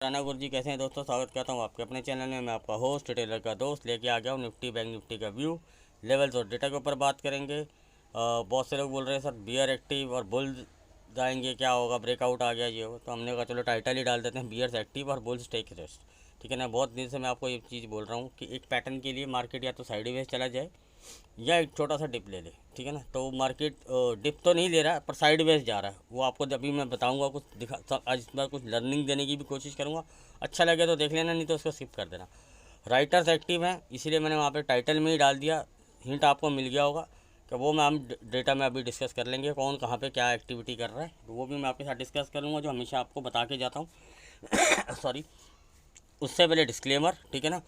राना गुरु जी कैसे हैं दोस्तों। स्वागत करता हूं आपके अपने चैनल में। मैं आपका होस्ट टेलर का दोस्त लेके आ गया हूं निफ्टी बैंक निफ्टी का व्यू लेवल्स और डेटा के ऊपर बात करेंगे। बहुत से लोग बोल रहे हैं सर बियर एक्टिव और बुल्स जाएंगे, क्या होगा, ब्रेकआउट आ गया ये हो, तो हमने कहा चलो टाइटल ही डाल देते हैं, बियर्स एक्टिव और बुल्स टेक रेस्ट। ठीक है ना। बहुत दिन से मैं आपको ये चीज़ बोल रहा हूँ कि एक पैटर्न के लिए मार्केट या तो साइडवेज चला जाए या एक छोटा सा डिप ले ले। ठीक है ना। तो मार्केट डिप तो नहीं ले रहा है पर साइडवेज जा रहा है, वो आपको अभी मैं बताऊंगा, कुछ दिखा आज इस बार कुछ लर्निंग देने की भी कोशिश करूंगा। अच्छा लगे तो देख लेना, नहीं तो उसको स्किप कर देना। राइटर्स एक्टिव हैं इसीलिए मैंने वहाँ पे टाइटल में ही डाल दिया। हिंट आपको मिल गया होगा कि वो मैं हम डेटा में अभी डिस्कस कर लेंगे, कौन कहाँ पे क्या एक्टिविटी कर रहा है, तो वो भी मैं आपके साथ डिस्कस करूँगा, जो हमेशा आपको बता के जाता हूँ। सॉरी, उससे पहले डिस्क्लेमर, ठीक है ना।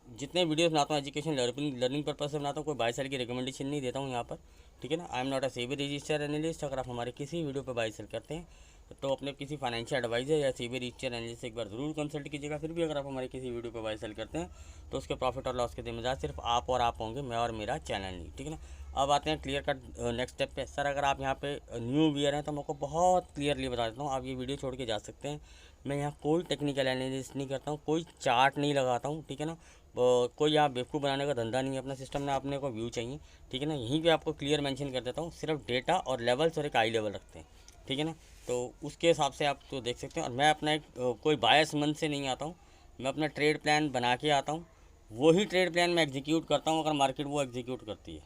जितने वीडियोस बनाता हूँ एजुकेशन लर्निंग पर्पज से बनाता हूँ, कोई 22 साल की रिकमेंडेशन नहीं देता हूँ यहाँ पर। ठीक है ना। I am not a SEBI register analyst. अगर आप हमारे किसी वीडियो पर 22 साल करते हैं तो अपने किसी फाइनेंशियल एडवाइजर या सेबी रजिस्टर एनालिस्ट से एक बार ज़रूर कंसल्ट कीजिएगा। फिर भी अगर आप हमारे किसी वीडियो पर 22 साल करते हैं तो उसके प्रॉफिट और लॉस के जिम्मेदार सिर्फ आप और आप होंगे, मैं और मेरा चैनल नहीं। ठीक है ना। अब आते हैं क्लियर कट नेक्स्ट स्टेप पे। सर अगर आप यहाँ पे न्यू व्यूअर हैं तो मैं आपको बहुत क्लियरली बता देता हूँ, आप ये वीडियो छोड़ के जा सकते हैं। मैं यहाँ कोई टेक्निकल एनालिसिस नहीं करता हूँ, कोई चार्ट नहीं लगाता हूँ। ठीक है ना। कोई यहाँ बेवकूफ़ बनाने का धंधा नहीं है अपना सिस्टम में, आपने को व्यू चाहिए। ठीक है ना। यहीं पे आपको क्लियर मेंशन कर देता हूँ, सिर्फ डेटा और लेवल्स और एक आई लेवल रखते हैं। ठीक है ना। तो उसके हिसाब से आप तो देख सकते हैं। और मैं अपना एक कोई बायस मन से नहीं आता हूँ, मैं अपना ट्रेड प्लान बना के आता हूँ, वही ट्रेड प्लान मैं एग्जीक्यूट करता हूँ अगर मार्केट वो एग्जीक्यूट करती है।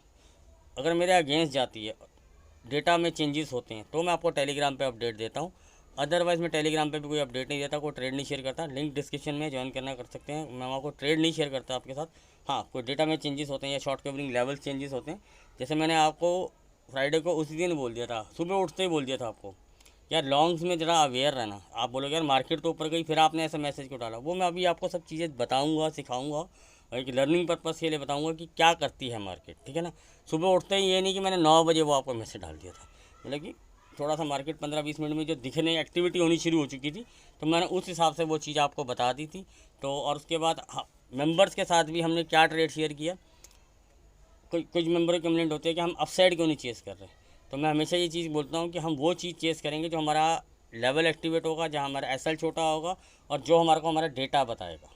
अगर मेरे अगेंस्ट जाती है, डेटा में चेंजेस होते हैं, तो मैं आपको टेलीग्राम पे अपडेट देता हूँ। अदरवाइज़ मैं टेलीग्राम पे भी कोई अपडेट नहीं देता, कोई ट्रेड नहीं शेयर करता। लिंक डिस्क्रिप्शन में ज्वाइन करना कर सकते हैं। मैं आपको ट्रेड नहीं शेयर करता आपके साथ। हाँ, कोई डेटा में चेंजेस होते हैं या शॉर्ट कवरिंग लेवल चेंजेस होते हैं, जैसे मैंने आपको फ्राइडे को उसी दिन बोल दिया था, सुबह उठते ही बोल दिया था आपको, यार लॉन्ग्स में ज़रा अवेयर रहना। आप बोलोगे यार मार्केट तो ऊपर गई, फिर आपने ऐसा मैसेज क्यों डाला, वो मैं अभी आपको सब चीज़ें बताऊंगा, सिखाऊंगा, एक लर्निंग पर्पज़ के लिए बताऊंगा कि क्या करती है मार्केट। ठीक है ना। सुबह उठते ही ये नहीं कि मैंने 9 बजे वो आपको मैसेज डाल दिया था, मतलब कि थोड़ा सा मार्केट 15-20 मिनट में जो दिखने एक्टिविटी होनी शुरू हो चुकी थी, तो मैंने उस हिसाब से वो चीज़ आपको बता दी थी। तो और उसके बाद मेंबर्स के साथ भी हमने क्या ट्रेड शेयर किया। कुछ मेंबर की कंप्लेंट होती है कि हम अपसाइड क्यों नहीं चेस कर रहे, तो मैं हमेशा ये चीज़ बोलता हूँ कि हम वो चीज़ चेस करेंगे जो हमारा लेवल एक्टिवेट होगा, जहाँ हमारा एसएल छोटा होगा और जो हमारे को हमारा डेटा बताएगा।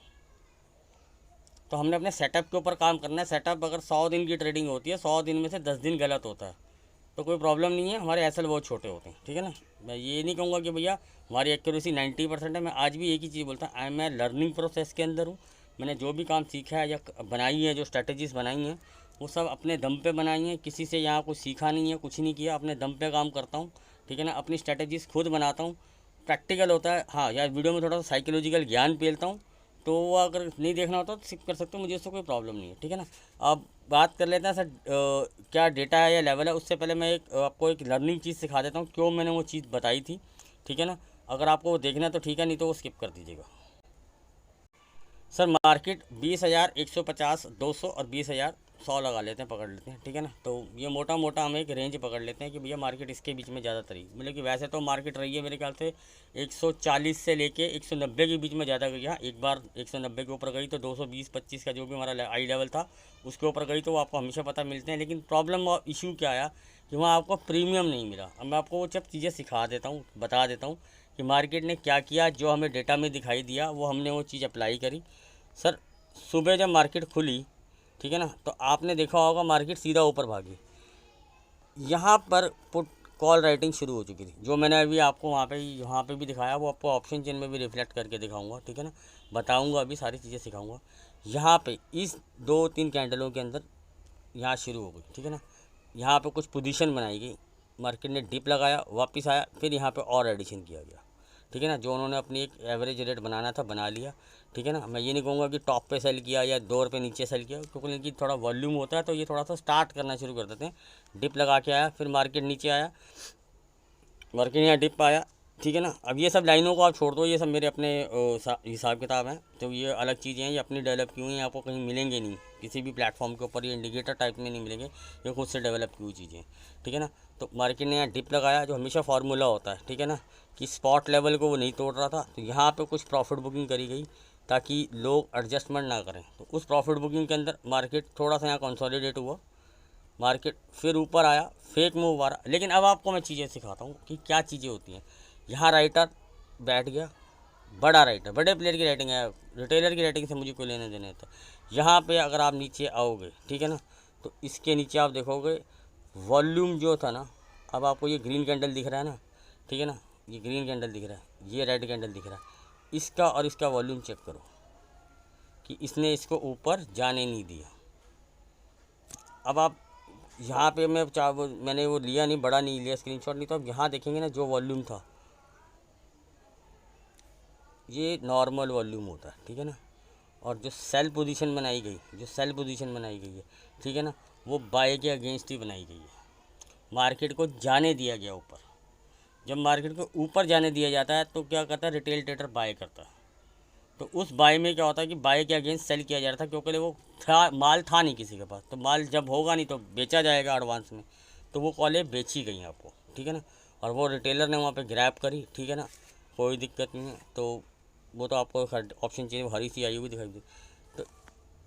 तो हमने अपने सेटअप के ऊपर काम करना है। सेटअप अगर 100 दिन की ट्रेडिंग होती है, 100 दिन में से 10 दिन गलत होता है तो कोई प्रॉब्लम नहीं है, हमारे एसएल बहुत छोटे होते हैं। ठीक है ना। मैं ये नहीं कहूँगा कि भैया हमारी एक्यूरेसी 90% है। मैं आज भी एक ही चीज़ बोलता हूँ, मैं लर्निंग प्रोसेस के अंदर हूँ। मैंने जो भी काम सीखा है या बनाई है, जो स्ट्रैटेजीज़ बनाई हैं, वो सब अपने दम पे बनाई हैं। किसी से यहाँ कुछ सीखा नहीं है, कुछ नहीं किया, अपने दम पे काम करता हूँ। ठीक है ना। अपनी स्ट्रैटेजीज़ खुद बनाता हूँ, प्रैक्टिकल होता है। हाँ यार, वीडियो में थोड़ा सा साइकोलॉजिकल ज्ञान पेलता हूँ, तो वो अगर नहीं देखना होता तो स्किप कर सकते हो, मुझे उससे कोई प्रॉब्लम नहीं है। ठीक है ना। अब बात कर लेते हैं सर क्या डेटा है या लेवल है। उससे पहले मैं आपको एक लर्निंग चीज़ सिखा देता हूँ, क्यों मैंने वो चीज़ बताई थी। ठीक है ना। अगर आपको वो देखना है तो ठीक है, नहीं तो वो स्किप कर दीजिएगा। सर मार्केट 20,150, 200 और 20,100 लगा लेते हैं, पकड़ लेते हैं। ठीक है ना। तो ये मोटा मोटा हम एक रेंज पकड़ लेते हैं कि भैया मार्केट इसके बीच में ज़्यादातर ही, मतलब कि वैसे तो मार्केट रही है मेरे ख्याल से 140 से लेके 190 के बीच में ज़्यादा गई। हाँ, एक बार 190 के ऊपर गई तो 220-25 का जो भी हमारा आई लेवल था उसके ऊपर गई, तो वो आपको हमेशा पता मिलते हैं। लेकिन प्रॉब्लम और इशू क्या आया कि वहाँ आपको प्रीमियम नहीं मिला। अब मैं आपको वो सब चीज़ें सिखा देता हूँ, बता देता हूँ कि मार्केट ने क्या किया, जो हमें डेटा में दिखाई दिया वो हमने वो चीज़ अप्लाई करी। सर सुबह जब मार्केट खुली, ठीक है ना, तो आपने देखा होगा मार्केट सीधा ऊपर भागी। यहाँ पर पुट कॉल राइटिंग शुरू हो चुकी थी, जो मैंने अभी आपको वहाँ पे भी दिखाया, वो आपको ऑप्शन चेन में भी रिफ्लेक्ट करके दिखाऊंगा। ठीक है ना। बताऊंगा, अभी सारी चीज़ें सिखाऊंगा। यहाँ पे इस 2-3 कैंडलों के अंदर यहाँ शुरू हो गई। ठीक है ना। यहाँ पे कुछ पोजीशन बनाई गई, मार्केट ने डिप लगाया, वापस आया, फिर यहाँ पे और एडिशन किया गया। ठीक है ना। जो उन्होंने अपनी एक एवरेज रेट बनाना था बना लिया। ठीक है ना। मैं ये नहीं कहूँगा कि टॉप पे सेल किया या 2 रुपये नीचे सेल किया, क्योंकि इनकी थोड़ा वॉल्यूम होता है तो ये थोड़ा सा स्टार्ट करना शुरू कर देते हैं। डिप लगा के आया, फिर मार्केट नीचे आया, मार्केट यहाँ डिप आया। ठीक है ना। अब ये सब लाइनों को आप छोड़ दो, ये सब मेरे अपने हिसाब किताब हैं, तो ये अलग चीज़ें हैं, ये अपनी डेवलप की हुई हैं, आपको कहीं मिलेंगे नहीं किसी भी प्लेटफॉर्म के ऊपर, ये इंडिकेटर टाइप में नहीं मिलेंगे, ये खुद से डेवलप की हुई चीज़ें हैं। ठीक है ना। तो मार्केट ने यहाँ डिप लगाया, जो हमेशा फार्मूला होता है। ठीक है ना, कि स्पॉट लेवल को वो नहीं तोड़ रहा था, तो यहाँ पे कुछ प्रॉफिट बुकिंग करी गई ताकि लोग एडजस्टमेंट ना करें। तो उस प्रॉफिट बुकिंग के अंदर मार्केट थोड़ा सा यहाँ कंसोलिडेट हुआ, मार्केट फिर ऊपर आया, फेक मूव आ रहा। लेकिन अब आपको मैं चीज़ें सिखाता हूँ कि क्या चीज़ें होती हैं। यहाँ राइटर बैठ गया, बड़ा राइटर, बड़े प्लेयर की रेटिंग है, रिटेलर की रेटिंग से मुझे कोई लेने देने था। यहाँ पे अगर आप नीचे आओगे, ठीक है ना, तो इसके नीचे आप देखोगे वॉल्यूम जो था ना, अब आपको ये ग्रीन कैंडल दिख रहा है ना, ठीक है ना, ये ग्रीन कैंडल दिख रहा है, ये रेड कैंडल दिख रहा है, इसका और इसका वॉल्यूम चेक करो कि इसने इसको ऊपर जाने नहीं दिया। अब आप यहाँ पे मैंने वो लिया नहीं, बड़ा नहीं लिया, स्क्रीनशॉट नहीं, तो अब यहाँ देखेंगे ना जो वॉल्यूम था, ये नॉर्मल वॉल्यूम होता है, ठीक है ना, और जो सेल पोजीशन बनाई गई, है, ठीक है ना, वो बाय के अगेंस्ट ही बनाई गई है। मार्केट को जाने दिया गया ऊपर। जब मार्केट को ऊपर जाने दिया जाता है तो क्या करता है, रिटेल ट्रेडर बाय करता है। तो उस बाय में क्या होता है कि बाय के अगेंस्ट सेल किया जा रहा था, क्योंकि वो माल था नहीं किसी के पास, तो माल जब होगा नहीं तो बेचा जाएगा एडवांस में, तो वो कॉलें बेची गई आपको, ठीक है ना, और वो रिटेलर ने वहाँ पे ग्रैब करी, ठीक है ना, कोई दिक्कत नहीं है। तो वो तो आपको ऑप्शन चाहिए, हरी सी आई हुई दिखाई दी। तो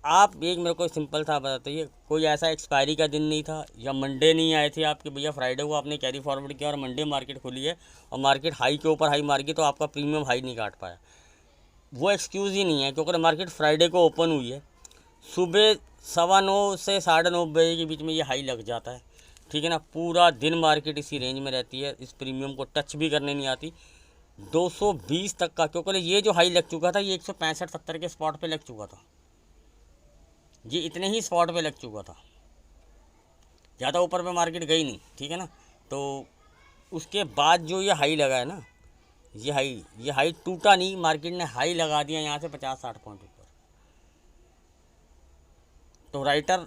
आप एक मेरे को सिंपल था बताइए, कोई ऐसा एक्सपायरी का दिन नहीं था या मंडे नहीं आए थे आपके भैया, फ्राइडे को आपने कैरी फॉरवर्ड किया और मंडे मार्केट खुली है और मार्केट हाई के ऊपर हाई मार गई, तो आपका प्रीमियम हाई नहीं काट पाया, वो एक्सक्यूज़ ही नहीं है, क्योंकि मार्केट फ्राइडे को ओपन हुई है, सुबह 9:15 से 9:30 बजे के बीच में ये हाई लग जाता है, ठीक है ना, पूरा दिन मार्केट इसी रेंज में रहती है, इस प्रीमियम को टच भी करने नहीं आती। 220 तक का, क्योंकि ये जो हाई लग चुका था ये 165-70 के स्पॉट पे लग चुका था, ये इतने ही स्पॉट पे लग चुका था, ज़्यादा ऊपर पे मार्केट गई नहीं, ठीक है ना। तो उसके बाद जो ये हाई लगा है ना, ये हाई टूटा नहीं, मार्केट ने हाई लगा दिया यहाँ से 50-60 पॉइंट ऊपर। तो राइटर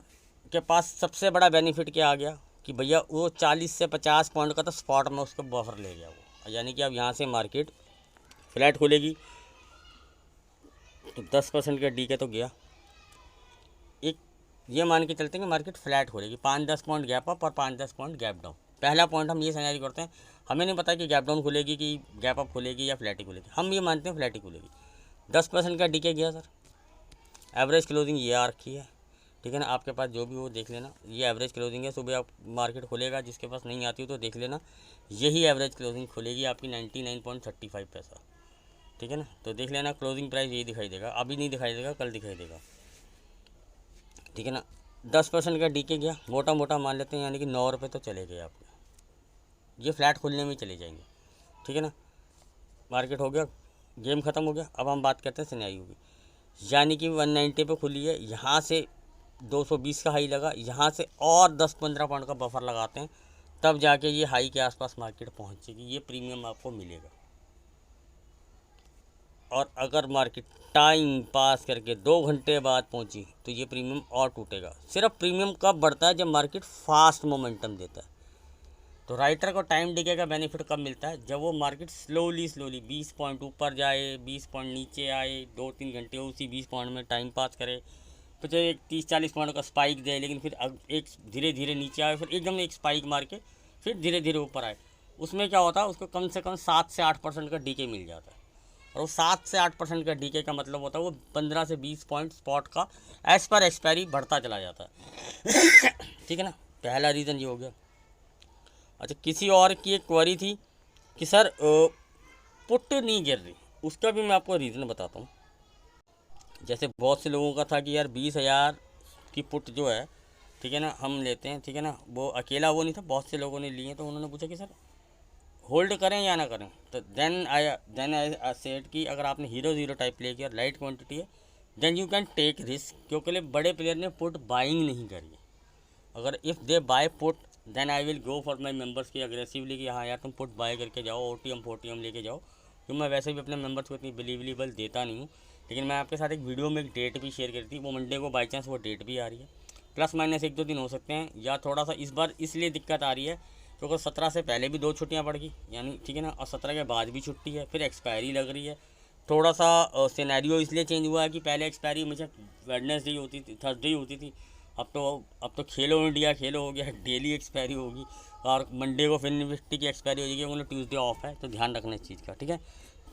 के पास सबसे बड़ा बेनिफिट क्या आ गया कि भैया वो 40 से 50 पॉइंट का तो स्पॉट में उसको बफर ले गया वो, यानी कि अब यहाँ से मार्केट फ्लैट खुलेगी तो 10% का डी के तो गया, एक ये मान के चलते हैं कि मार्केट फ्लैट खुलेगी, 5-10 पॉइंट गैप अप और 5-10 पॉइंट गैप डाउन। पहला पॉइंट हम ये सिनेरियो करते हैं, हमें नहीं पता कि गैप डाउन खुलेगी कि गैप अप खुलेगी या फ्लैट ही खुलेगी, हम ये मानते हैं फ्लैट ही खुलेगी। 10% का डी के गया सर, एवरेज क्लोजिंग ये आ रखी है, ठीक है ना, आपके पास जो भी हो देख लेना, ये एवरेज क्लोजिंग है, सुबह आप मार्केट खुलेगा, जिसके पास नहीं आती हो तो देख लेना, यही एवरेज क्लोजिंग खुलेगी आपकी 99.35 पैसा, ठीक है ना। तो देख लेना क्लोजिंग प्राइस यही दिखाई देगा, अभी नहीं दिखाई देगा, कल दिखाई देगा, ठीक है ना। 10% का डी के गया, मोटा मोटा मान लेते हैं, यानी कि 9 रुपये तो चले गए आपके, ये फ्लैट खुलने में चले जाएंगे, ठीक है ना। मार्केट हो गया, गेम ख़त्म हो गया। अब हम बात करते हैं सिनेरियो की, यानी कि 190 पे खुली है, यहाँ से 220 का हाई लगा, यहाँ से और 10-15 पॉइंट का बफर लगाते हैं, तब जाके ये हाई के आसपास मार्केट पहुँचेगी, ये प्रीमियम आपको मिलेगा। और अगर मार्केट टाइम पास करके 2 घंटे बाद पहुंची तो ये प्रीमियम और टूटेगा। सिर्फ प्रीमियम कब बढ़ता है, जब मार्केट फास्ट मोमेंटम देता है। तो राइटर को टाइम डिके का बेनिफिट कब मिलता है, जब वो मार्केट स्लोली 20 पॉइंट ऊपर जाए, 20 पॉइंट नीचे आए, 2-3 घंटे उसी 20 पॉइंट में टाइम पास करे, फिर एक 30-40 पॉइंट का स्पाइक दे, लेकिन फिर एक धीरे धीरे नीचे आए, फिर एकदम एक स्पाइक मार के फिर धीरे धीरे ऊपर आए। उसमें क्या होता है, उसको कम से कम 7 से 8% का डीके मिल जाता है, और वो 7 से 8% का डीके का मतलब होता है वो 15 से 20 पॉइंट स्पॉट का एज पर एक्सपायरी बढ़ता चला जाता है, ठीक है ना। पहला रीज़न ये हो गया। अच्छा, किसी और की एक क्वेरी थी कि सर पुट नहीं गिर रही, उसका भी मैं आपको रीज़न बताता हूँ। जैसे बहुत से लोगों का था कि यार 20,000 की पुट जो है, ठीक है ना, हम लेते हैं, ठीक है ना, वो अकेला वो नहीं था, बहुत से लोगों ने लिए, तो उन्होंने पूछा कि सर होल्ड करें या ना करें। तो देन आई सेड कि अगर आपने हीरो टाइप ले किया, लाइट क्वांटिटी है, then you can take risk, क्योंकि बड़े प्लेयर ने पुट बाइंग नहीं करी है। अगर if they buy put then I will go for my members की अग्रेसिवली कि हाँ यार तुम पुट बाय करके जाओ, OTM लेके जाओ, क्योंकि मैं वैसे भी अपने मेंबर्स को इतनी बिलीवेबल देता नहीं हूँ। लेकिन मैं आपके साथ एक वीडियो में एक डेट भी शेयर करी थी, वो मंडे को बाई चांस वो डेट भी आ रही है, प्लस माइनस 1-2 दिन हो सकते हैं, या थोड़ा सा इस बार इसलिए दिक्कत आ रही है क्योंकि 17 से पहले भी 2 छुट्टियां पड़ गई, यानी ठीक है ना, और 17 के बाद भी छुट्टी है, फिर एक्सपायरी लग रही है। थोड़ा सा सिनेरियो इसलिए चेंज हुआ है कि पहले एक्सपायरी हमेशा वेडनेसडे होती थी, थर्सडे होती थी, अब तो खेलो इंडिया खेलो हो गया, डेली एक्सपायरी होगी, और मंडे को फिर निफ्टी की एक्सपायरी हो जाएगी, मतलब ट्यूसडे ऑफ है, तो ध्यान रखना इस चीज़ का, ठीक है।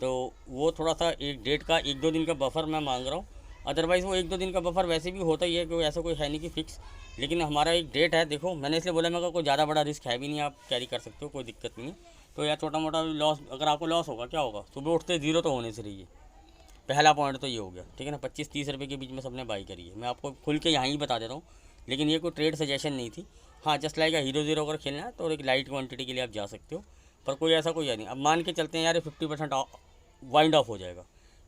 तो वो थोड़ा सा एक डेट का 1-2 दिन का बफर मैं मांग रहा हूँ, अदरवाइज़ वो 1-2 दिन का बफर वैसे भी होता ही है, कोई ऐसा कोई है नहीं कि फिक्स, लेकिन हमारा एक डेट है। देखो मैंने इसलिए बोला, मैं कोई ज़्यादा बड़ा रिस्क है भी नहीं, आप कैरी कर सकते हो, कोई दिक्कत नहीं है। तो यार छोटा मोटा लॉस, अगर आपको लॉस होगा क्या होगा, सुबह उठते जीरो तो होने से रही है। पहला पॉइंट तो ये हो गया, ठीक है ना। 25-30 रुपये के बीच में सबने बाई करी है, मैं आपको खुल के यहाँ ही बता देता हूँ। लेकिन ये कोई ट्रेड सजेशन नहीं थी। हाँ, जस्ट लाइक हीरो ज़ीरो अगर खेलना है तो एक लाइट क्वांटिटी के लिए आप जा सकते हो, पर कोई ऐसा कोई है नहीं। अब मान के चलते हैं यार 50% वाइंड ऑफ हो जाएगा,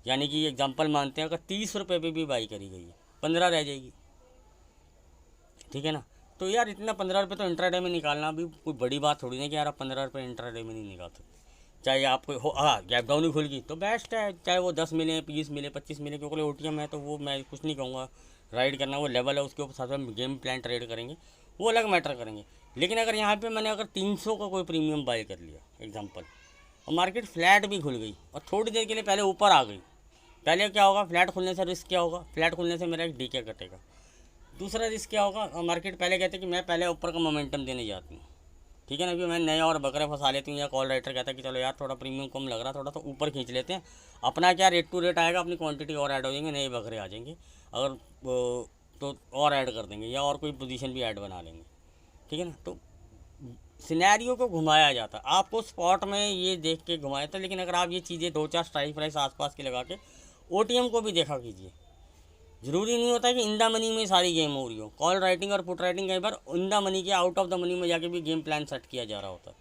यानी कि एग्जांपल मानते हैं अगर 30 रुपये पे भी बाई करी गई है, 15 रह जाएगी, ठीक है ना। तो यार इतना 15 रुपये तो इंट्राडे में निकालना भी कोई बड़ी बात थोड़ी नहीं कि यार आप 15 रुपये इंट्राडे में नहीं निकाल सकते। चाहे आपको हो, हाँ, गैप डाउन ही खुल गई तो बेस्ट है, चाहे वो 10 मिले, 20 मिले, 25 मिले, क्योंकि ओटीएम है तो वो मैं कुछ नहीं कहूँगा। राइड करना वो लेवल है, उसके ऊपर साथ में गेम प्लान ट्रेड करेंगे, वो अलग मैटर करेंगे। लेकिन अगर यहाँ पे मैंने अगर 300 का कोई प्रीमियम बाय कर लिया एग्जांपल, और मार्केट फ्लैट भी खुल गई और थोड़ी देर के लिए पहले ऊपर आ गई, पहले क्या होगा, फ्लैट खुलने से रिस्क क्या होगा, फ्लैट खुलने से मेरा एक डीके कटेगा। दूसरा रिस्क क्या होगा, मार्केट पहले कहते हैं कि मैं पहले ऊपर का मोमेंटम देने जाती हूँ, ठीक है ना, कि मैं नए और बकरे फंसा लेती हूँ, या कॉल राइटर कहता है कि चलो यार थोड़ा प्रीमियम कम लग रहा, थोड़ा सा ऊपर खींच लेते हैं, अपना क्या रेट टू रेट आएगा, अपनी क्वांटिटी और ऐड हो जाएंगे, नए बकरे आ जाएंगे, अगर तो और ऐड कर देंगे या और कोई पोजीशन भी ऐड बना लेंगे, ठीक है ना। तो सिनेरियो को घुमाया जाता, आपको स्पॉट में ये देख के घुमाया था। लेकिन अगर आप ये चीज़ें 2-4 स्ट्राइक प्राइस आसपास की लगा के ओटीएम को भी देखा कीजिए, ज़रूरी नहीं होता कि इन द मनी में सारी गेम हो रही हो। कॉल राइटिंग और पुट राइटिंग कई बार इन द मनी के आउट ऑफ द मनी में जाके भी गेम प्लान सेट किया जा रहा होता है।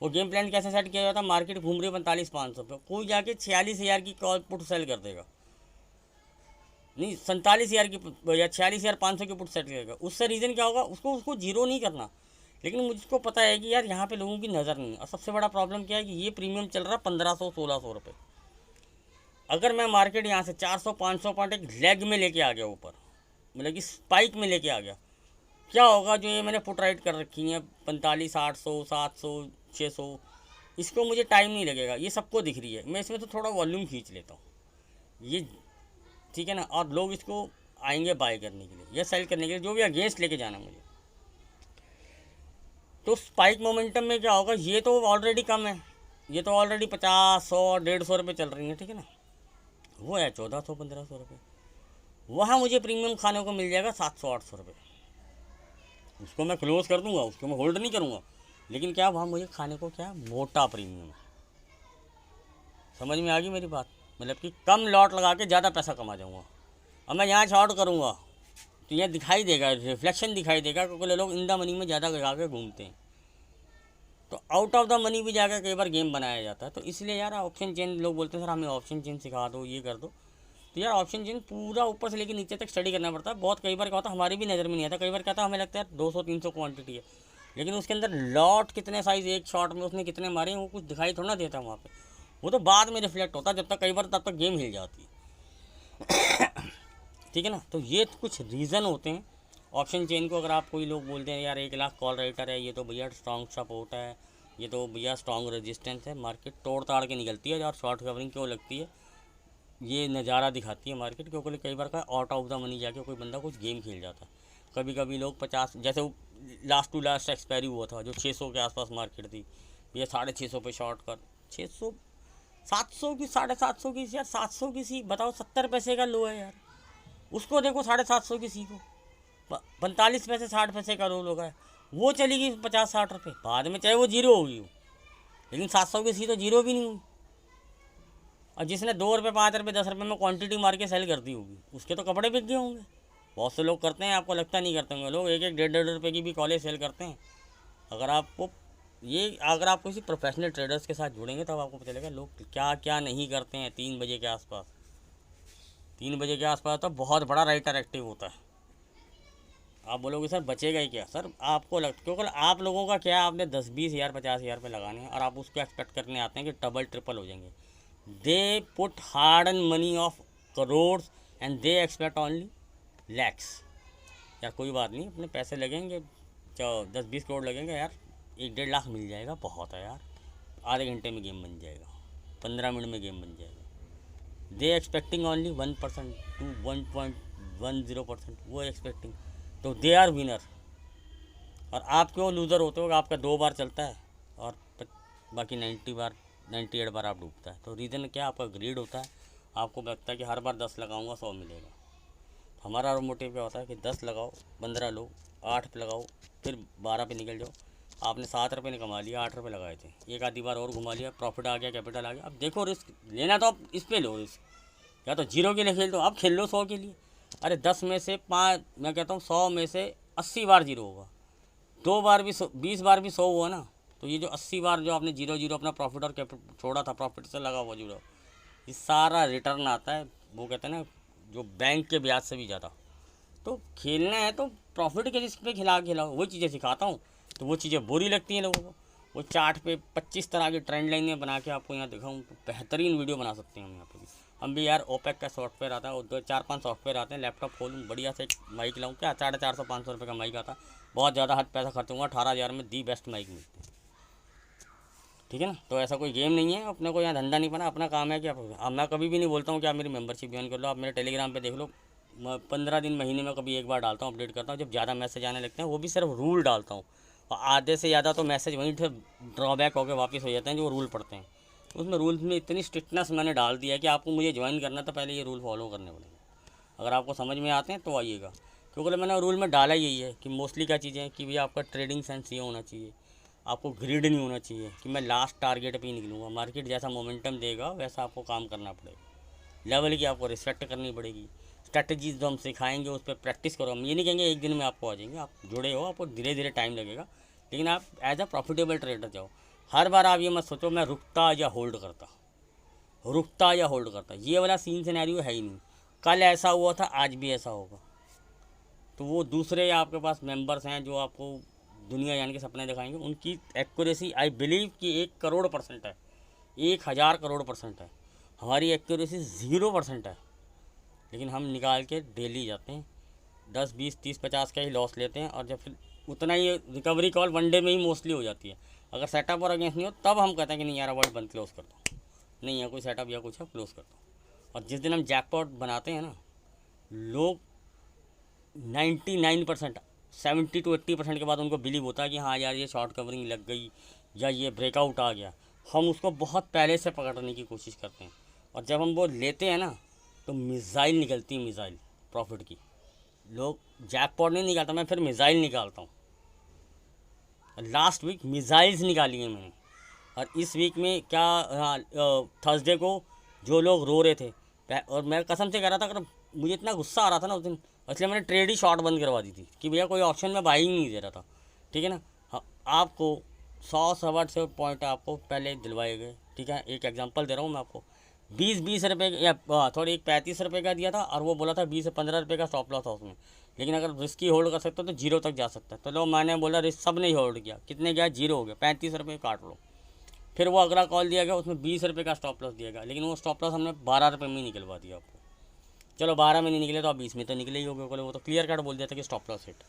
वो गेम प्लान कैसे सेट किया जाता है, मार्केट घूम रही है 45-500 पे, कोई जाके 46,000 की कॉल पुट सेल कर देगा, नहीं 47,000 की या 46,500 की पुट सेट करेगा। उससे रीज़न क्या होगा, उसको जीरो नहीं करना। लेकिन मुझको पता है कि यार यहाँ पे लोगों की नज़र नहीं है, और सबसे बड़ा प्रॉब्लम क्या है कि ये प्रीमियम चल रहा है 1500-1600 रुपये। अगर मैं मार्केट यहाँ से 400-500 पॉइंट एक लेग में लेके आ गया ऊपर, मतलब कि स्पाइक में लेके आ गया, क्या होगा, जो ये मैंने पुट राइट कर रखी है 45, 800, 700, 600, इसको मुझे टाइम नहीं लगेगा, ये सबको दिख रही है, मैं इसमें तो थोड़ा वॉल्यूम खींच लेता हूँ ये, ठीक है ना। और लोग इसको आएंगे बाय करने के लिए या सेल करने के लिए, जो भी अगेंस्ट लेके जाना मुझे। तो स्पाइक मोमेंटम में क्या होगा, ये तो ऑलरेडी कम है, ये तो ऑलरेडी 50, 100, 150 रुपये चल रही है, ठीक है ना। वो है 1400-1500 रुपये, वहाँ मुझे प्रीमियम खाने को मिल जाएगा 700-800 रुपये। उसको मैं क्लोज कर दूंगा, उसको मैं होल्ड नहीं करूँगा, लेकिन क्या वहाँ मुझे खाने को क्या मोटा प्रीमियम है। समझ में आ गई मेरी बात, मतलब कि कम लॉट लगा के ज़्यादा पैसा कमा जाऊँगा। और मैं यहाँ शॉर्ट करूँगा तो यहाँ दिखाई देगा, रिफ्लेक्शन दिखाई देगा, क्योंकि लोग इन द मनी में ज़्यादा लगा के घूमते हैं, तो आउट ऑफ द मनी भी जाकर कई बार गेम बनाया जाता है। तो इसलिए यार ऑप्शन चेन, लोग बोलते हैं सर हमें ऑप्शन चेन सिखा दो, ये कर दो, तो यार ऑप्शन चेन पूरा ऊपर से लेकर नीचे तक स्टडी करना पड़ता है। बहुत कई बार क्या होता है, हमारी भी नज़र में नहीं आता, कई बार क्या था हमें लगता है 200-300 क्वांटिटी है, लेकिन उसके अंदर लॉट कितने साइज़ एक शॉट में उसने कितने मारे हैं वो कुछ दिखाई थोड़ा ना देता वहाँ पे, वो तो बाद में रिफ्लेक्ट होता है, जब तक कई बार तब तक गेम हिल जाती है ठीक है ना। तो ये कुछ रीज़न होते हैं ऑप्शन चेन को। अगर आप कोई लोग बोलते हैं यार 1 लाख कॉल राइटर है, ये तो भैया स्ट्रॉन्ग सपोर्ट है, ये तो भैया स्ट्रॉन्ग रेजिस्टेंस है, मार्केट तोड़ ताड़ के निकलती है, और शॉर्ट कवरिंग क्यों लगती है, ये नज़ारा दिखाती है मार्केट, क्योंकि कई बार का आउट ऑफ द मनी जाके कोई बंदा कुछ गेम खेल जाता है। कभी कभी लोग 50, जैसे लास्ट टू लास्ट एक्सपायरी हुआ था जो 600 के आसपास मार्केट थी, ये 650 पे शॉर्ट कर 600, 700 की, 750 की, यार 700 की सी बताओ, 70 पैसे का लो है यार, उसको देखो 750 की सी को 45 पैसे 60 पैसे का रोल होगा, वो चली गई 50-60 रुपये, बाद में चाहे वो जीरो होगी हो, लेकिन 700 की सी तो जीरो भी नहीं हुई। और जिसने 2 रुपये, 5 रुपये, 10 रुपये में क्वांटिटी मार के सेल कर दी होगी, उसके तो कपड़े बिक गए होंगे। बहुत से लोग करते हैं, आपको लगता नहीं करते होंगे, लोग 1-1, 1.5 रुपये की भी कॉलेज सेल करते हैं। अगर आप किसी प्रोफेशनल ट्रेडर्स के साथ जुड़ेंगे तब आपको पता चलेगा लोग क्या क्या नहीं करते हैं। 3 बजे के आसपास, 3 बजे के आसपास तो बहुत बड़ा राइटर एक्टिव होता है। आप बोलोगे सर बचेगा ही क्या, सर आपको क्योंकि आप लोगों का क्या, आपने 10-20 हज़ार 50 हज़ार पे लगाने हैं और आप उसको एक्सपेक्ट करने आते हैं कि डबल ट्रिपल हो जाएंगे। They put hard and money of crore and they expect only lakhs. यार कोई बात नहीं, अपने पैसे लगेंगे, 10-20 करोड़ लगेंगे यार, 1-1.5 लाख मिल जाएगा, बहुत है यार, आधे घंटे में गेम बन जाएगा, 15 मिनट में गेम बन जाएगा। दे एक्सपेक्टिंग ओनली 1% to 1.10%, वो एक्सपेक्टिंग, तो दे आर विनर। और आप क्यों लूज़र होते हो, आपका 2 बार चलता है और बाकी 98 बार आप डूबता है। तो रीज़न क्या, आपका ग्रीड होता है, आपको लगता है कि हर बार 10 लगाऊंगा 100 मिलेगा। हमारा मोटिव क्या होता है कि 10 लगाओ, 15 लो, 8 पे लगाओ, फिर 12 पे निकल जाओ, आपने 7 रुपये ने कमा लिया, 8 रुपये लगाए थे, एक आधी बार और घुमा लिया, प्रॉफिट आ गया, कैपिटल आ गया। अब देखो रिस्क लेना तो आप इस पे लो रिस्क, या तो जीरो के लिए खेल दो, अब खेल लो 100 के लिए। अरे 10 में से 5, मैं कहता हूँ 100 में से 80 बार जीरो होगा, 2 बार भी 20 बार भी 100 हुआ ना, तो ये जो 80 बार जो आपने जीरो जीरो अपना प्रॉफिट और कैपिटल छोड़ा था, प्रॉफिट से लगा हुआ जीरो, ये सारा रिटर्न आता है। वो कहते हैं ना जो बैंक के ब्याज से भी ज़्यादा। तो खेलना है तो प्रॉफिट के रिस्क पे खिलाओ, वो चीज़ें सिखाता हूँ। तो वो चीज़ें बुरी लगती हैं लोगों को। वो चार्ट पे 25 तरह की ट्रेंड लाइनें बना के आपको यहाँ दिखाऊँ तो बेहतरीन वीडियो बना सकते हैं हम यहाँ पे भी। हम भी यार ओपेक का सॉफ्टवेयर आता है, और 4-5 सॉफ्टवेयर आते हैं, लैपटॉप खोलूँ बढ़िया से एक माइक लाऊँ, क्या 450-500 रुपये का माइक आता, बहुत ज़्यादा हद पैसा खर्च होगा, 18,000 में दी बेस्ट माइक मिलती है। ठीक है ना। तो ऐसा कोई गेम नहीं है, अपने को यहाँ धंधा नहीं बना, अपना काम है कि अब मैं कभी भी नहीं बोलता हूँ कि आप मेरी मेंबरशिप ज्वाइन कर लो। आप मेरे टेलीग्राम पे देख लो, 15 दिन महीने में कभी एक बार डालता हूँ, अपडेट करता हूँ। जब ज़्यादा मैसेज आने लगते हैं वो भी सिर्फ रूल डालता हूँ, और आधे से ज़्यादा तो मैसेज वहीं से ड्रॉबैक होकर वापस हो जाते हैं जो रूल पढ़ते हैं। उसमें रूल्स में इतनी स्ट्रिक्टनेस मैंने डाल दिया है कि आपको मुझे ज्वाइन करना तो पहले ये रूल फॉलो करने पड़ेंगे। अगर आपको समझ में आते हैं तो आइएगा, क्योंकि मैंने रूल में डाला यही है कि मोस्टली क्या चीज़ें हैं कि भैया आपका ट्रेडिंग सेंस ये होना चाहिए, आपको ग्रीड नहीं होना चाहिए कि मैं लास्ट टारगेट पे ही निकलूँगा। मार्केट जैसा मोमेंटम देगा वैसा आपको काम करना पड़ेगा, लेवल की आपको रिस्पेक्ट करनी पड़ेगी। स्ट्रैटेजीज जो हम सिखाएंगे उस पर प्रैक्टिस करो। हम ये नहीं कहेंगे एक दिन में आपको आ जाएंगे, आप जुड़े हो, आपको धीरे धीरे टाइम लगेगा, लेकिन आप एज अ प्रॉफिटेबल ट्रेडर जाओ। हर बार आप ये मत सोचो मैं रुकता या होल्ड करता, ये वाला सीन सिनेरियो है ही नहीं। कल ऐसा हुआ था, आज भी ऐसा होगा। तो वो दूसरे आपके पास मेंबर्स हैं जो आपको दुनिया यानी के सपने दिखाएंगे, उनकी एक्यूरेसी आई बिलीव कि 1,000,00,000% है, 1,000,000,000% है। हमारी एक्यूरेसी 0% है, लेकिन हम निकाल के डेली जाते हैं, 10, 20, 30, 50 का ही लॉस लेते हैं, और जब फिर उतना ही रिकवरी कॉल 1 डे में ही मोस्टली हो जाती है। अगर सेटअप और अगेंस्ट नहीं हो तब हम कहते हैं कि नहीं यार अवॉइड बंद क्लोज कर दो, नहीं है कोई सेटअप या कुछ है क्लोज कर दो। और जिस दिन हम जैकपॉट बनाते हैं ना, लोग 99%, 70 to 80% के बाद उनको बिलीव होता है कि हाँ यार ये शॉर्ट कवरिंग लग गई या ये ब्रेकआउट आ गया। हम उसको बहुत पहले से पकड़ने की कोशिश करते हैं, और जब हम वो लेते हैं ना तो मिसाइल निकलती है, मिसाइल प्रॉफिट की। लोग जैकपॉट नहीं निकालता, मैं फिर मिसाइल निकालता हूँ। लास्ट वीक मिसाइल्स निकाली हैं मैंने, और इस वीक में क्या थर्सडे को जो लोग रो रहे थे, और मैं कसम से कह रहा था, अगर मुझे इतना गुस्सा आ रहा था ना उस दिन, इसलिए मैंने ट्रेड ही शॉर्ट बंद करवा दी थी कि भैया कोई ऑप्शन में बाइंग नहीं दे रहा था। ठीक है ना। हाँ, आपको 100 पॉइंट आपको पहले दिलवाए गए। ठीक है, एक एग्जांपल दे रहा हूँ मैं आपको, 20 रुपये या थोड़ी एक 35 रुपये का दिया था, और वो बोला था 20 से 15 रुपये का स्टॉप लॉस था उसमें। लेकिन अगर रिस्क ही होल्ड कर सकते हो तो जीरो तक जा सकता है। तो लो मैंने बोला रिस्क सब ने ही होल्ड किया, कितने गया, जीरो हो गया, 35 रुपये काट लो। फिर वो अगला कॉल दिया गया, उसमें 20 रुपये का स्टॉप लॉस दिया गया, लेकिन वो स्टॉप लॉस हमने 12 रुपये में ही निकलवा दिया आपको। चलो 12 में नहीं निकले तो आप 20 में तो निकले ही होगे, वो तो क्लियर कट बोल दिया था कि स्टॉप लॉस हिट।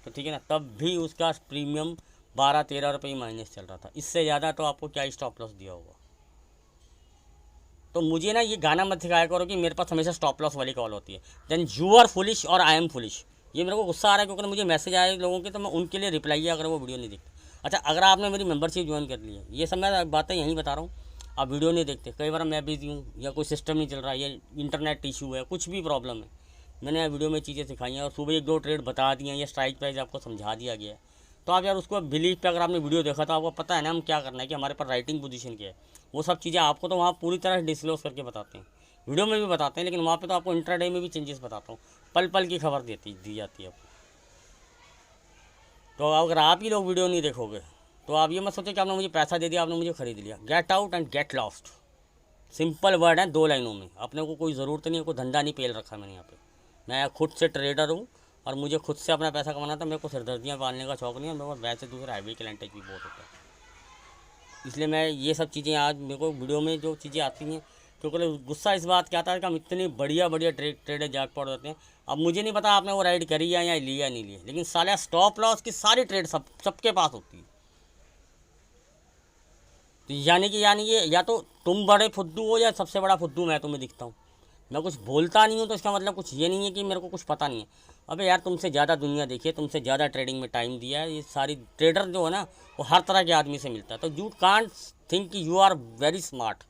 तो ठीक है ना, तब भी उसका प्रीमियम 12-13 रुपये ही माइनस चल रहा था, इससे ज़्यादा तो आपको क्या स्टॉप लॉस दिया होगा। तो मुझे ना ये गाना मत सिखाया करो कि मेरे पास हमेशा स्टॉप लॉस वाली कॉल होती है, देन यू आर फुलिश और आई एम फुलिश। ये मेरे को गुस्सा आ रहा है क्योंकि मुझे मैसेज आए लोगों के, तो मैं उनके लिए रिप्लाई है अगर वो वीडियो नहीं देखते। अच्छा, अगर आपने मेरी मेंबरशिप ज्वाइन कर ली है, ये सब मैं बातें यहीं बता रहा हूँ, आप वीडियो नहीं देखते, कई बार मैं बिजी हूँ या कोई सिस्टम नहीं चल रहा है या इंटरनेट इशू है, कुछ भी प्रॉब्लम है, मैंने वीडियो में चीज़ें सिखाई हैं और सुबह 1-2 ट्रेड बता दिए हैं या स्ट्राइक प्राइस आपको समझा दिया गया है। तो आप यार उसको बिलीव पे, अगर आपने वीडियो देखा तो आपको पता है ना हम क्या करना है, कि हमारे पास राइटिंग पोजीशन क्या है, वो सब चीज़ें आपको तो वहाँ पूरी तरह डिस्क्लोज करके बताते हैं, वीडियो में भी बताते हैं, लेकिन वहाँ पे तो आपको इंट्राडे में भी चेंजेस बताता हूँ, पल पल की खबर दी जाती है आपको। तो अगर आप ही लोग वीडियो नहीं देखोगे तो आप ये मत सोचो कि आपने मुझे पैसा दे दिया, आपने मुझे खरीद लिया। Get out and get lost, simple word है, 2 लाइनों में। अपने को कोई ज़रूरत नहीं है, कोई धंधा नहीं पेल रखा मैंने यहाँ पे। मैं खुद से ट्रेडर हूँ और मुझे खुद से अपना पैसा कमाना था, मेरे को सिरदर्दियाँ पालने का शौक नहीं है, मेरे पास वैसे दूसरे हाईवे क्लाइंटेज भी बहुत होता है। इसलिए मैं ये सब चीज़ें आज मेरे को वीडियो में जो चीज़ें आती हैं, क्योंकि गुस्सा इस बात क्या आता है कि हम इतनी बढ़िया ट्रेडर जैकपॉट होते हैं। अब मुझे नहीं पता आपने वो राइड करी है या लिया नहीं लिया, लेकिन साला स्टॉप लॉस की सारी ट्रेड सबके पास होती है। तो यानी कि ये या तो तुम बड़े फुद्दू हो या सबसे बड़ा फुद्दू मैं तुम्हें दिखता हूँ। मैं कुछ बोलता नहीं हूँ तो इसका मतलब कुछ ये नहीं है कि मेरे को कुछ पता नहीं है। अबे यार, तुमसे ज़्यादा दुनिया देखी है, तुमसे ज़्यादा ट्रेडिंग में टाइम दिया है। ये सारी ट्रेडर जो है ना, वो हर तरह के आदमी से मिलता है। तो यू कांट थिंक कि यू आर वेरी स्मार्ट।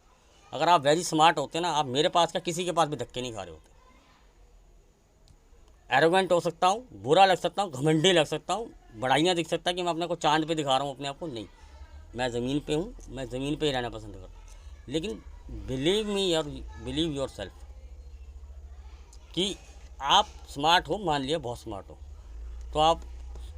अगर आप वेरी स्मार्ट होते ना, आप मेरे पास का किसी के पास भी धक्के नहीं खा रहे होते। एरोगेंट हो सकता हूँ, बुरा लग सकता हूँ, घमंडी लग सकता हूँ, बढ़ाइयाँ दिख सकता है कि मैं अपने को चांद पे दिखा रहा हूँ अपने आप को, नहीं, मैं ज़मीन पे हूँ, मैं ज़मीन पे ही रहना पसंद करता हूँ। लेकिन बिलीव मी और बिलीव योर सेल्फ कि आप स्मार्ट हो, मान लिया बहुत स्मार्ट हो, तो आप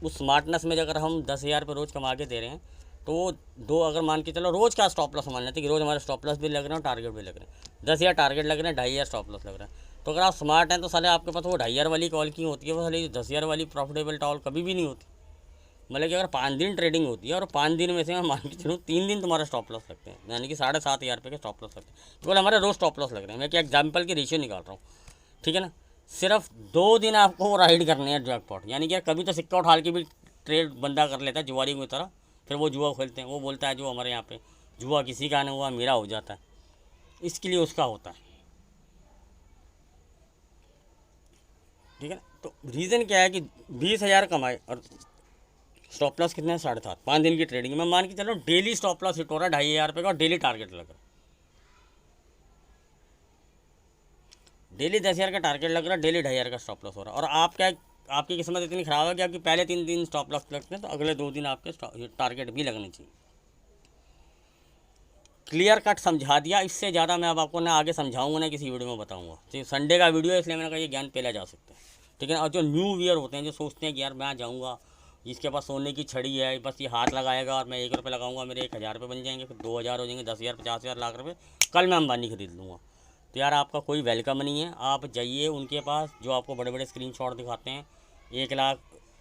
उस स्मार्टनेस में अगर हम 10,000 रुपये रोज़ कमा के दे रहे हैं, तो वो दो, अगर मान के चलो रोज़ का स्टॉप लॉस मान लेते हैं कि रोज़ हमारे स्टॉप लॉस भी लग रहे हैं और टारगेट भी लग रहे हैं, 10,000 टारगेट लग रहे हैं, 2,500 स्टॉप लॉस लग रहा है, तो अगर आप स्मार्ट हैं तो साले आपके पास वो 2,500 वाली कॉल की होती है, वो साले 10,000 वाली प्रॉफिटेबल कॉल कभी भी नहीं होती। मतलब कि अगर 5 दिन ट्रेडिंग होती है और 5 दिन में से मैं मान के चलूँ 3 दिन तुम्हारा स्टॉप लॉस लगते हैं, यानी कि 7,500 रुपये के स्टॉप लॉस लगते हैं, केवल हमारे रोज़ स्टॉप लॉस लग रहे हैं। मैं क्या एग्जाम्पल की रेशियो निकाल रहा हूँ, ठीक है ना। सिर्फ 2 दिन आपको राइड करने हैं जैकपॉट, यानी कि कभी तो सिक्का उठा के भी ट्रेड बंदा कर लेता है जुआरी की तरह, फिर वो जुआ खेलते हैं, वो बोलता है जो हमारे यहाँ पे जुआ किसी का नहीं हुआ मेरा हो जाता है, इसके लिए उसका होता है, ठीक है ना। तो रीज़न क्या है कि 20,000 कमाए और स्टॉप लॉस कितने हैं, 7.5, 5 दिन की ट्रेडिंग में मान के चलो डेली स्टॉप लॉस हिट हो रहा है 2,500 रुपये का और डेली टारगेट लग रहा है, डेली 10,000 का टारगेट लग रहा है, डेली 2,500 का स्टॉप लॉस हो रहा है। और आप क्या, आपकी किस्मत इतनी ख़राब है कि आपकी पहले 3 दिन स्टॉप लॉस लगते हैं तो अगले 2 दिन आपके टारगेट भी लगने चाहिए। क्लियर कट समझा दिया, इससे ज़्यादा मैं अब आपको ना आगे समझाऊंगा ना किसी वीडियो में बताऊंगा। तो संडे का वीडियो है इसलिए मैंने कहा ये ज्ञान पहला जा सकता है, ठीक है ना। और जो न्यू वीयर होते हैं जो सोचते हैं कि यार मैं जाऊँगा, जिसके पास सोने की छड़ी है, बस ये हाथ लगाएगा और मैं 1 रुपये लगाऊंगा मेरे 1,000 रुपये बन जाएंगे, फिर 2,000 हो जाएंगे, 10,000, 50,000, लाख रुपये, कल मैं अंबानी खरीद लूँगा, तो यार आपका कोई वेलकम नहीं है। आप जाइए उनके पास जो आपको बड़े बड़े स्क्रीनशॉट दिखाते हैं, 1 लाख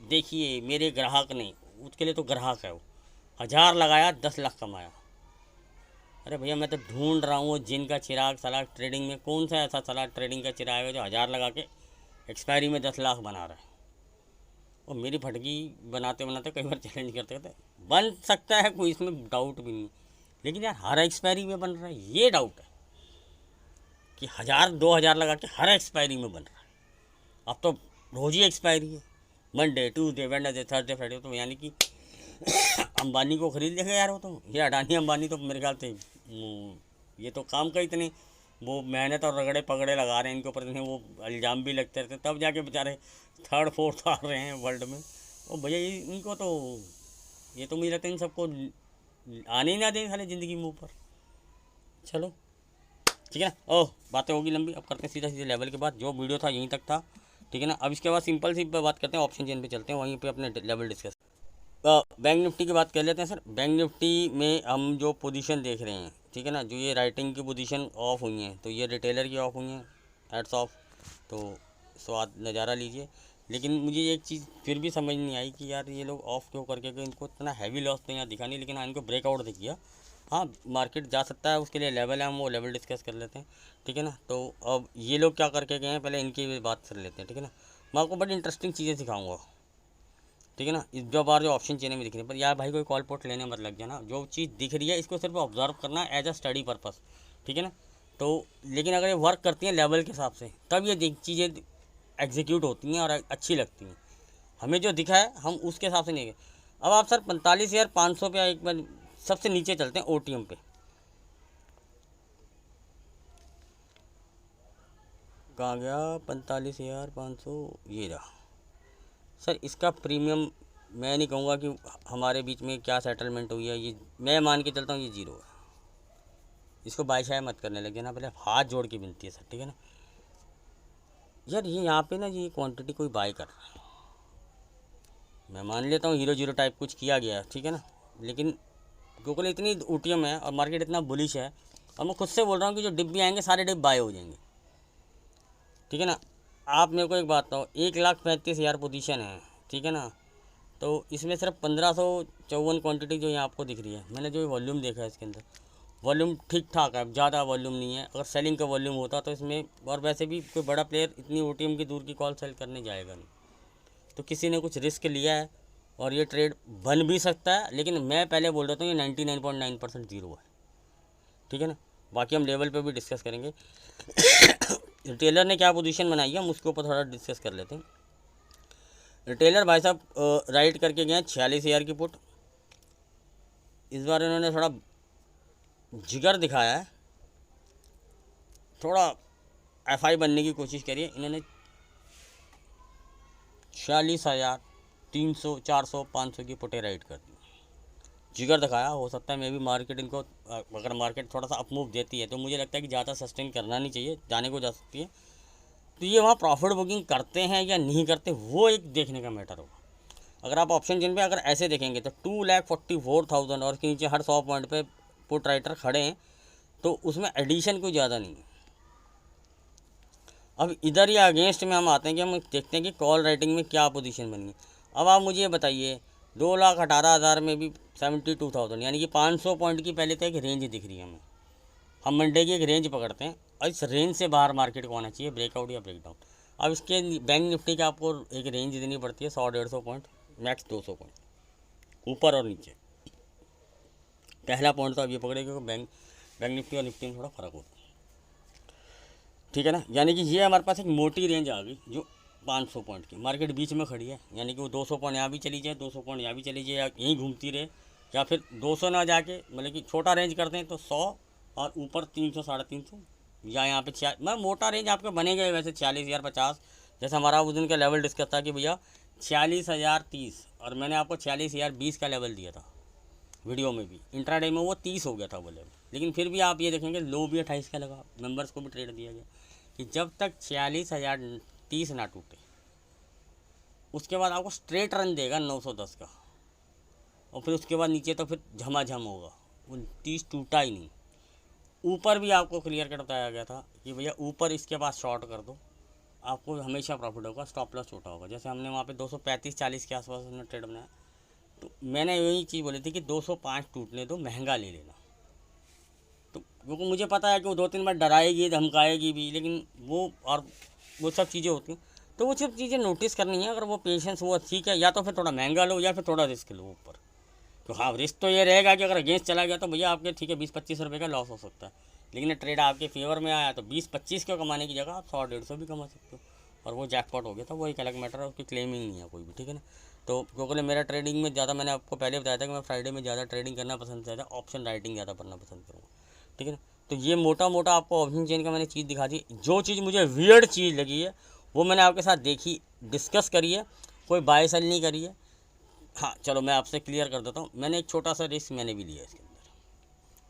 देखिए मेरे ग्राहक ने, उसके लिए तो ग्राहक है वो, 1,000 लगाया 10 लाख कमाया। अरे भैया मैं तो ढूंढ रहा हूँ जिनका चिराग सलाह ट्रेडिंग में, कौन सा ऐसा सलाह ट्रेडिंग का चिराग है जो 1,000 लगा के एक्सपायरी में 10 लाख बना रहा है। और मेरी फटकी बनाते बनाते कई बार चैलेंज करते करते बन सकता है, कोई इसमें डाउट भी नहीं, लेकिन यार हर एक्सपायरी में बन रहा है, ये डाउट है कि 1,000 2,000 लगा के हर एक्सपायरी में बन रहा है। अब तो रोज ही एक्सपायरी है, Monday Tuesday Wednesday Thursday Friday, तो यानी कि अंबानी को खरीद लेगा यार वो, तो ये अडानी अंबानी तो मेरे ख्याल से ये तो काम का इतने वो मेहनत और रगड़े पगड़े लगा रहे हैं इनके ऊपर, इतने वो इल्ज़ाम भी लगते रहते तब जाके बेचारे 3rd 4th आ रहे हैं वर्ल्ड में। और भैया इनको तो ये तो मुझे लगता है इन सबको आने ही ना दें खाली ज़िंदगी में ऊपर। चलो ठीक है ना, ओह बातें होगी लंबी, अब करते हैं सीधा सीधे लेवल के बाद, जो वीडियो था यहीं तक था, ठीक है ना। अब इसके बाद सिंपल सी बात करते हैं, ऑप्शन चेन पे चलते हैं, वहीं पे अपने लेवल डिस्कस। बैंक निफ्टी की बात कर लेते हैं सर। बैंक निफ्टी में हम जो पोजीशन देख रहे हैं, ठीक है ना, जो ये राइटिंग की पोजीशन ऑफ हुई हैं, तो ये रिटेलर की ऑफ हुई हैं, एड्स ऑफ, तो स्वाद नज़ारा लीजिए। लेकिन मुझे एक चीज़ फिर भी समझ नहीं आई कि यार ये लोग ऑफ क्यों करके गए, इनको इतना हैवी लॉस तो यहाँ दिखा नहीं, लेकिन हाँ इनको ब्रेकआउट दिख गया। हाँ मार्केट जा सकता है, उसके लिए लेवल है, हम वो लेवल डिस्कस कर लेते हैं, ठीक है ना। तो अब ये लोग क्या करके गए हैं पहले इनकी भी बात कर लेते हैं, ठीक है ना। मैं आपको बड़ी इंटरेस्टिंग चीज़ें सिखाऊंगा, ठीक है ना। इस जो बार जो ऑप्शन चेन में दिख रही है, पर यार भाई कोई कॉल पोर्ट लेने मत लग जाना, जो चीज़ दिख रही है इसको सिर्फ ऑब्जर्व करना एज अ स्टडी पर्पस, ठीक है ना। तो लेकिन अगर ये वर्क करती हैं लेवल के हिसाब से तब ये चीज़ें एग्जीक्यूट होती हैं और अच्छी लगती हैं। हमें जो दिखा है हम उसके हिसाब से नहीं गए। अब आप सर 45,500 पे एक बार सबसे नीचे चलते हैं OTM पे, कहाँ गया 45,500, ये रहा सर। इसका प्रीमियम मैं नहीं कहूँगा कि हमारे बीच में क्या सेटलमेंट हुई है, ये मैं मान के चलता हूँ ये 0 है। इसको बायशाय मत करने लगे ना, पहले हाथ जोड़ के विनती है सर, ठीक है ना। यार ये यहाँ पे ना ये क्वांटिटी कोई बाय कर रहा है, मैं मान लेता हूँ 0-0 टाइप कुछ किया गया, ठीक है ना। लेकिन क्योंकि इतनी OTM है और मार्केट इतना बुलिश है, और मैं खुद से बोल रहा हूँ कि जो डिप भी आएंगे सारे डिप बाय हो जाएंगे, ठीक है ना। आप मेरे को एक बात बताओ, 1,35,000 पोजीशन है, ठीक है ना। तो इसमें सिर्फ 1,554 क्वांटिटी जो यहाँ आपको दिख रही है, मैंने जो वॉल्यूम देखा है इसके अंदर वॉल्यूम ठीक ठाक है, ज़्यादा वॉल्यूम नहीं है। अगर सेलिंग का वॉल्यूम होता तो इसमें, और वैसे भी कोई बड़ा प्लेयर इतनी OTM की दूर की कॉल सेल करने जाएगा नहीं, तो किसी ने कुछ रिस्क लिया है और ये ट्रेड बन भी सकता है। लेकिन मैं पहले बोल रहा हूँ ये 99.9% ज़ीरो है, ठीक है ना। बाकी हम लेवल पे भी डिस्कस करेंगे। रिटेलर ने क्या पोजीशन बनाई है हम उसके ऊपर थोड़ा डिस्कस कर लेते हैं। रिटेलर भाई साहब राइट करके गए 46,000 की पुट। इस बार इन्होंने थोड़ा जिगर दिखाया है, थोड़ा FI बनने की कोशिश करिए। इन्होंने 46,000 300 400 500 की पुटें राइट कर दी, जिगर दिखाया। हो सकता है मैं भी मार्केट इनको, अगर मार्केट थोड़ा सा अपमूव देती है तो मुझे लगता है कि ज़्यादा सस्टेन करना नहीं चाहिए, जाने को जा सकती है। तो ये वहाँ प्रॉफिट बुकिंग करते हैं या नहीं करते, वो एक देखने का मैटर होगा। अगर आप ऑप्शन जिन पे अगर ऐसे देखेंगे तो 2,44,000 और इसके नीचे हर 100 पॉइंट पे पुट राइटर खड़े हैं, तो उसमें एडिशन कोई ज़्यादा नहीं है। अब इधर या अगेंस्ट में हम आते हैं कि हम देखते हैं कि कॉल राइटिंग में क्या पोजीशन बनी है। अब आप मुझे बताइए 2,18,000 में भी 72,000, यानी कि 500 पॉइंट की पहले तो एक रेंज दिख रही है हमें। हम मंडे की एक रेंज पकड़ते हैं और इस रेंज से बाहर मार्केट को आना चाहिए, ब्रेकआउट या ब्रेकडाउन। अब इसके बैंक निफ्टी का आपको एक रेंज देनी पड़ती है 100-150 पॉइंट, मैक्स 200 पॉइंट ऊपर और नीचे। पहला पॉइंट तो आप ये पकड़े क्योंकि बैंक निफ्टी और निफ्टी में थोड़ा फ़र्क होता है, ठीक है ना। यानी कि ये हमारे पास एक मोटी रेंज आ गई जो 500 पॉइंट की, मार्केट बीच में खड़ी है, यानी कि वो 200 पॉइंट यहाँ भी चली जाए, 200 पॉइंट यहाँ भी चली जाए, या यहीं घूमती रहे, या फिर 200 ना जाके मतलब कि छोटा रेंज करते हैं तो 100 और ऊपर 300 350, या यहाँ पे मतलब मोटा रेंज आपका बनेगा ही वैसे 46,050। जैसे हमारा उस दिन का लेवल डिस्कस था कि भैया 46,030, और मैंने आपको 46,020 का लेवल दिया था वीडियो में भी, इंट्राडे में वो 30 हो गया था वो लेवल। लेकिन फिर भी आप ये देखेंगे लो भी 28 का लगा, मेंबर्स को भी ट्रेड दिया गया कि जब तक 46,030 ना टूटे उसके बाद आपको स्ट्रेट रन देगा 910 का, और फिर उसके बाद नीचे तो फिर झमाझम होगा, वो 30 टूटा ही नहीं। ऊपर भी आपको क्लियर कट बताया गया था कि भैया ऊपर इसके बाद शॉर्ट कर दो, आपको हमेशा प्रॉफिट होगा, स्टॉप लॉस छोटा होगा। जैसे हमने वहाँ पे 235-40 के आसपास हमने ट्रेड बनाया, तो मैंने यही चीज़ बोली थी कि 205 टूटने दो, महंगा ले लेना। तो क्योंकि मुझे पता है कि वो 2-3 बार डराएगी धमकाएगी भी, लेकिन वो सब चीज़ें होती हैं, तो वो सब चीज़ें नोटिस करनी है। अगर वो पेशेंस वो ठीक है, या तो फिर थोड़ा महंगा लो या फिर थोड़ा रिस्क लो ऊपर। तो हाँ, रिस्क तो ये रहेगा कि अगर अगेंस्ट चला गया तो भैया आपके ठीक है 20-25 रुपये का लॉस हो सकता है, लेकिन ट्रेड आपके फेवर में आया तो 20-25 को कमाने की जगह आप 100-150 भी कमा सकते हो, और वो जैकपॉट हो गया था, वो एक अलग मैटर है, उसकी क्लेमिंग नहीं है कोई भी, ठीक है ना। तो क्योंकि मेरा ट्रेडिंग में ज़्यादा, मैंने आपको पहले बताया था कि मैं फ्राइडे में ज़्यादा ट्रेडिंग करना पसंद करता, ऑप्शन राइटिंग ज़्यादा करना पसंद करूँगा, ठीक है ना। तो ये मोटा मोटा आपको ऑप्शन चेन का मैंने चीज़ दिखा दी। जो चीज़ मुझे वियर्ड चीज़ लगी है वो मैंने आपके साथ देखी, डिस्कस करी है, कोई बाय सेल नहीं करी है। हाँ चलो मैं आपसे क्लियर कर देता हूँ, मैंने एक छोटा सा रिस्क मैंने भी लिया है इसके अंदर।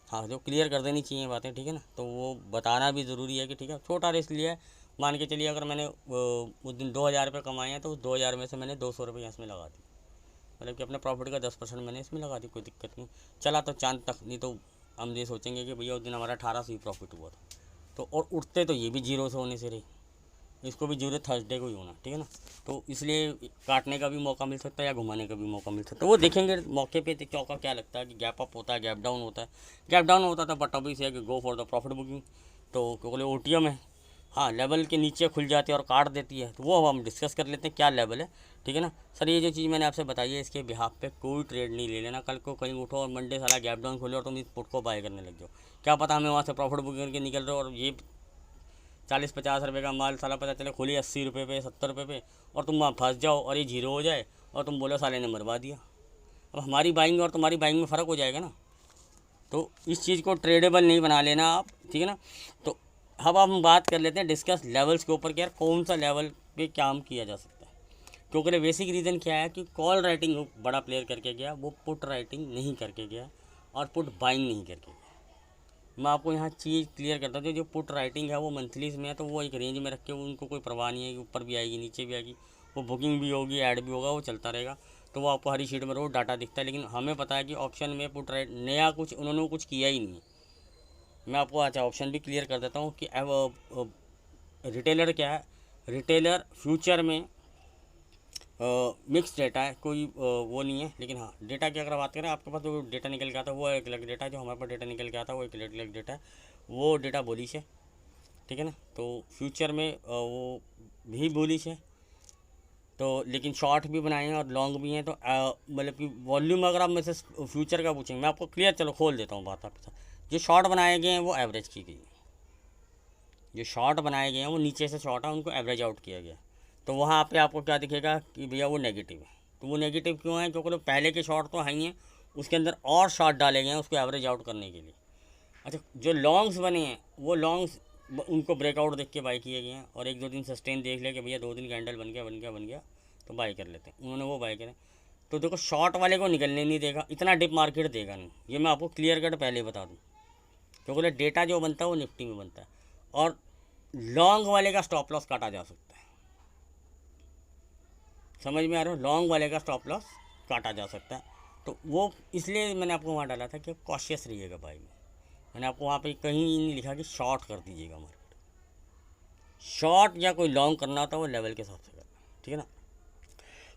हाँ, जो क्लियर कर देनी चाहिए बातें, ठीक है ना, तो वो बताना भी ज़रूरी है कि ठीक है छोटा रिस्क लिया है। मान के चलिए अगर मैंने उस दिन 2,000 रुपये कमाए हैं तो उस 2,000 में से मैंने 200 रुपये इसमें लगा दी, मतलब कि अपने प्रॉफिट का 10% मैंने इसमें लगा दी, कोई दिक्कत नहीं। चला तो चांद तक, नहीं तो हम ये सोचेंगे कि भैया उस दिन हमारा 1800 ही प्रॉफिट हुआ था, तो और उठते तो ये भी जीरो से होने से रही, इसको भी जीरो थर्सडे को ही होना, ठीक है ना। तो इसलिए काटने का भी मौका मिल सकता है या घुमाने का भी मौका मिल सकता है, वो देखेंगे मौके पे चौका क्या लगता है कि गैप अप होता है, गैप डाउन होता है। गैप डाउन होता था बट अभी से है कि go for the profit booking, तो क्योंकि ओटीएम है, हाँ लेवल के नीचे खुल जाती है और काट देती है, तो वो हम डिस्कस कर लेते हैं क्या लेवल है, ठीक है ना। सर ये जो चीज़ मैंने आपसे बताई है इसके बिहाफ पे कोई ट्रेड नहीं ले लेना। कल को कहीं उठो और मंडे सारा गैप डाउन खोले और तुम इस पुट को बाय करने लग जाओ, क्या पता हमें वहाँ से प्रॉफिट बुकिंग करके निकल रहे हो और ये 40-50 रुपये का माल साला पता चले खोली 80 रुपये पे 70 रुपये पे, और तुम वहाँ फंस जाओ और ये जीरो हो जाए और तुम बोलो साले ने मरवा दिया। अब हमारी बाइंग और तुम्हारी बाइंग में फ़र्क हो जाएगा ना, तो इस चीज़ को ट्रेडेबल नहीं बना लेना आप, ठीक है ना। तो अब हम बात कर लेते हैं डिस्कस लेवल्स के ऊपर कि यार कौन सा लेवल पे काम किया जा सकता है। क्योंकि बेसिक रीज़न क्या है कि कॉल राइटिंग बड़ा प्लेयर करके गया, वो पुट राइटिंग नहीं करके गया और पुट बाइंग नहीं करके गया। मैं आपको यहाँ चीज़ क्लियर करता हूँ, जो पुट राइटिंग है वो मंथलीज में है, तो वो एक रेंज में रख के उनको कोई परवाह नहीं है कि ऊपर भी आएगी नीचे भी आएगी, वो बुकिंग भी होगी ऐड भी होगा, वो चलता रहेगा। तो वो आपको हरी शीट में रोज डाटा दिखता है, लेकिन हमें पता है कि ऑप्शन में पुट राइट नया कुछ उन्होंने कुछ किया ही नहीं है। मैं आपको अच्छा ऑप्शन भी क्लियर कर देता हूँ कि रिटेलर क्या है। रिटेलर फ्यूचर में मिक्स डेटा है, कोई वो नहीं है, लेकिन हाँ डेटा की अगर बात करें आपके पास जो डेटा निकल के आता है वो एक अलग डेटा है, जो हमारे पास डेटा निकल के आता है वो एक अलग डेटा है, वो डेटा बुलिश है, ठीक है ना। तो फ्यूचर में वो भी बुलिश है, तो लेकिन शॉर्ट भी बनाए हैं और लॉन्ग भी हैं। तो मतलब कि वॉल्यूम अगर आप मेरे से फ्यूचर का पूछेंगे, मैं आपको क्लियर चलो खोल देता हूँ बात आपके साथ। जो शॉर्ट बनाए गए हैं वो एवरेज की गई, जो शॉर्ट बनाए गए हैं वो नीचे से शॉर्ट है, उनको एवरेज आउट किया गया। तो वहाँ पे आपको क्या दिखेगा कि भैया वो नेगेटिव है। तो वो नेगेटिव क्यों है? क्योंकि पहले के शॉर्ट तो हाई हैं, उसके अंदर और शॉर्ट डाले गए हैं उसको एवरेज आउट करने के लिए। अच्छा, जो लॉन्ग्स बने हैं वो लॉन्ग्स उनको ब्रेकआउट देख के बाई किए गए हैं, और 1-2 दिन सस्टेन देख लिया कि भैया 2 दिन कैंडल बन गया, तो बाई कर लेते हैं। उन्होंने वो बाई करें तो देखो शॉर्ट वाले को निकलने नहीं देगा, इतना डिप मार्केट देगा नहीं, ये मैं आपको क्लियर कट पहले बता दूँ, क्योंकि डेटा जो बनता है वो निफ्टी में बनता है। और लॉन्ग वाले का स्टॉप लॉस काटा जा सकता है, समझ में आ रहा है, लॉन्ग वाले का स्टॉप लॉस काटा जा सकता है। तो वो इसलिए मैंने आपको वहाँ डाला था कि कॉशियस रहिएगा भाई में। मैंने आपको वहाँ पे कहीं नहीं लिखा कि शॉर्ट कर दीजिएगा मार्केट, शॉर्ट या कोई लॉन्ग करना होता है वो लेवल के हिसाब से करना, ठीक है ना।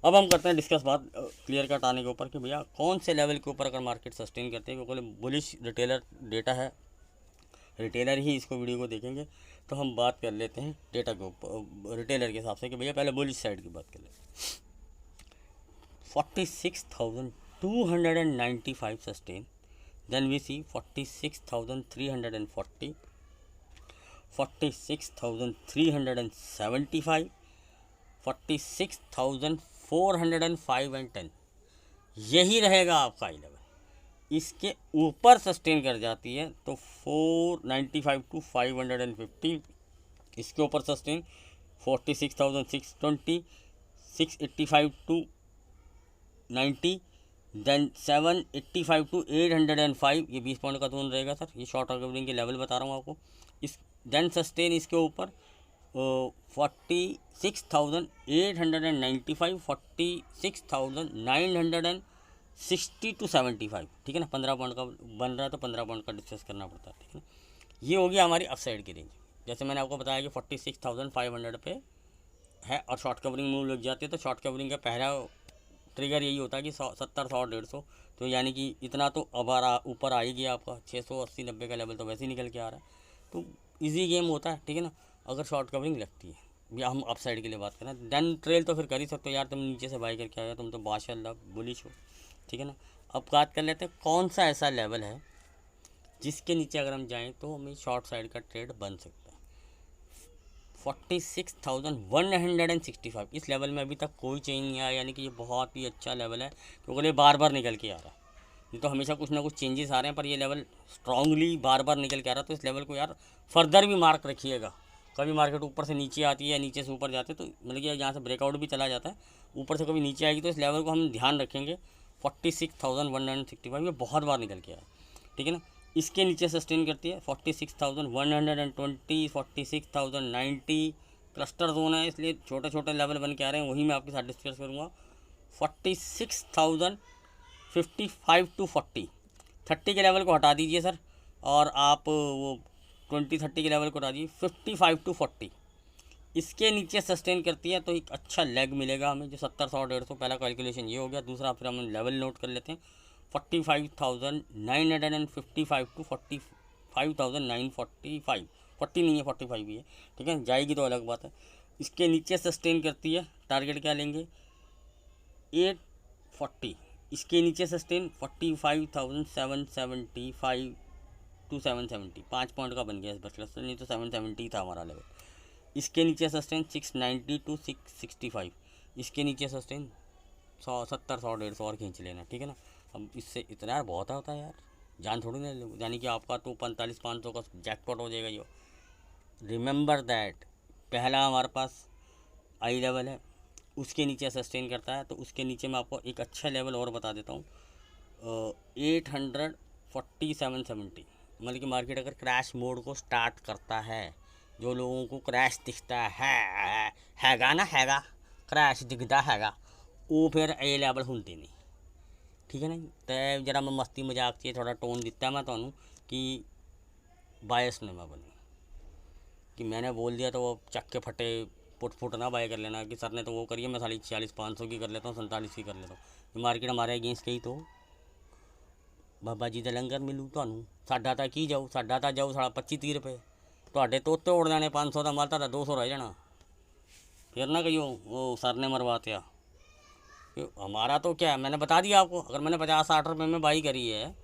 अब हम करते हैं डिस्कस बात क्लियर कट आने के ऊपर कि भैया कौन से लेवल के ऊपर अगर मार्केट सस्टेन करते हैं, क्योंकि बुलिश रिटेलर डेटा है, रिटेलर ही इसको वीडियो को देखेंगे। तो हम बात कर लेते हैं डेटा के ऊपर रिटेलर के हिसाब से कि भैया पहले बुलिश साइड की बात कर लेते हैं। 46,295 sustain, then we see 46,340, 46,375, 46,405 and 10, यही रहेगा आपका हाई लेवल। इसके ऊपर सस्टेन कर जाती है तो 495 टू 550, इसके ऊपर सस्टेन 46,620, 685 टू 90, देन 785 टू 805, ये 20 पॉइंट का जोन रहेगा सर, ये शॉर्ट कवरिंग के लेवल बता रहा हूँ आपको। इस देन सस्टेन इसके ऊपर 46,895, 46,960 टू 75, ठीक है ना। 15 पॉइंट का बन रहा है तो 15 पॉइंट का डिस्कस करना पड़ता है, ठीक है ना। ये होगी हमारी अपसाइड की रेंज। जैसे मैंने आपको बताया कि 46,500 पे है और शॉर्ट कवरिंग मूव लग जाती है, तो शॉर्ट कवरिंग का पहला ट्रिगर यही होता है कि 70, 100, 150, तो यानी कि इतना तो अब ऊपर आ ही गया आपका 680, 90 का लेवल तो वैसे ही निकल के आ रहा है, तो इजी गेम होता है, ठीक है ना। अगर शॉर्ट कवरिंग लगती है या हम अप साइड के लिए बात करें, देन ट्रेल तो फिर कर ही सकते हो यार, तुम नीचे से बाई करके आए, तुम तो माशाल्लाह बुलिश हो, ठीक है ना। अब बात कर लेते हैं कौन सा ऐसा लेवल है जिसके नीचे अगर हम जाएँ तो हमें शॉर्ट साइड का ट्रेड बन सकता है। 46,165, इस लेवल में अभी तक कोई चेंज नहीं आया, यानी कि ये बहुत ही अच्छा लेवल है, क्योंकि ये बार बार निकल के आ रहा है। ये तो हमेशा कुछ ना कुछ चेंजेस आ रहे हैं, पर ये लेवल स्ट्रांगली बार बार निकल के आ रहा है, तो इस लेवल को यार फर्दर भी मार्क रखिएगा। कभी मार्केट ऊपर से नीचे आती है या नीचे से ऊपर जाते तो मतलब कि यहाँ से ब्रेकआउट भी चला जाता है, ऊपर से कभी नीचे आएगी तो इस लेवल को हम ध्यान रखेंगे। 46,165 ये बहुत बार निकल के आया, ठीक है ना। इसके नीचे सस्टेन करती है 46,120, 46,090, क्लस्टर जोन है इसलिए छोटे छोटे लेवल बन के आ रहे हैं, वही मैं आपके साथ डिस्कस करूँगा। 46,055 टू 40, 30 के लेवल को हटा दीजिए सर, और आप वो 20-30 के लेवल को हटा दीजिए, 55 टू 40, इसके नीचे सस्टेन करती है तो एक अच्छा लेग मिलेगा हमें, जो 70, 100, 150, पहला कैलकुलेशन ये हो गया। दूसरा फिर हम लेवल नोट कर लेते हैं 45,955 टू 45,945, 40 नहीं है 45 ही है, ठीक है, जाएगी तो अलग बात है। इसके नीचे सस्टेन करती है, टारगेट क्या लेंगे 840, इसके नीचे सस्टेन 45,775 टू 770, 5 पॉइंट का बन गया इस बस क्लस्टर, नहीं तो 770 था हमारा लेवल। इसके नीचे सस्टेन 690 टू 665, इसके नीचे सस्टेन 70, 100, 150 और खींच लेना, ठीक है ना। अब इससे इतना यार बहुत होता है यार, जान थोड़ी ना, यानी कि आपका तो 45-500 का जैकपॉट हो जाएगा। यो रिमेंबर दैट, पहला हमारे पास आई लेवल है, उसके नीचे सस्टेन करता है, तो उसके नीचे मैं आपको एक अच्छा लेवल और बता देता हूँ 847.70, मतलब कि मार्केट अगर क्रैश मोड को स्टार्ट करता है, जो लोगों को क्रैश दिखता हैगा ना, हैगा क्रैश दिखता हैगा, वो फिर ये लेवल हुंदे नहीं, ठीक है ना। तो जरा मैं मस्ती मजाक से थोड़ा टोन दिता मैं तुहानू कि बायस न मैं बने, कि मैंने बोल दिया तो वो चक्के फटे फुट ना बाय कर लेना कि सर ने तो वो करिए, मैं 46,500 की कर लेता हूँ, 47 की कर लेता हूँ। मार्केट हमारे अगेंस्ट गई तो बाबा जी का लंगर मिलू ਤੁਹਾਨੂੰ, ਸਾਡਾ ਤਾਂ ਕੀ ਜਾਊ, ਸਾਡਾ ਤਾਂ ਜਾਊ 25-30 रुपए, ਤੁਹਾਡੇ ਤੋਤੇ उड़ जाने 500 का माल, ਤਾਂ 200 रह जाना। फिर ना कहियो वो सर ने मरवाते, हमारा तो क्या है, मैंने बता दिया आपको, अगर मैंने 50-60 रुपये में बाई करी है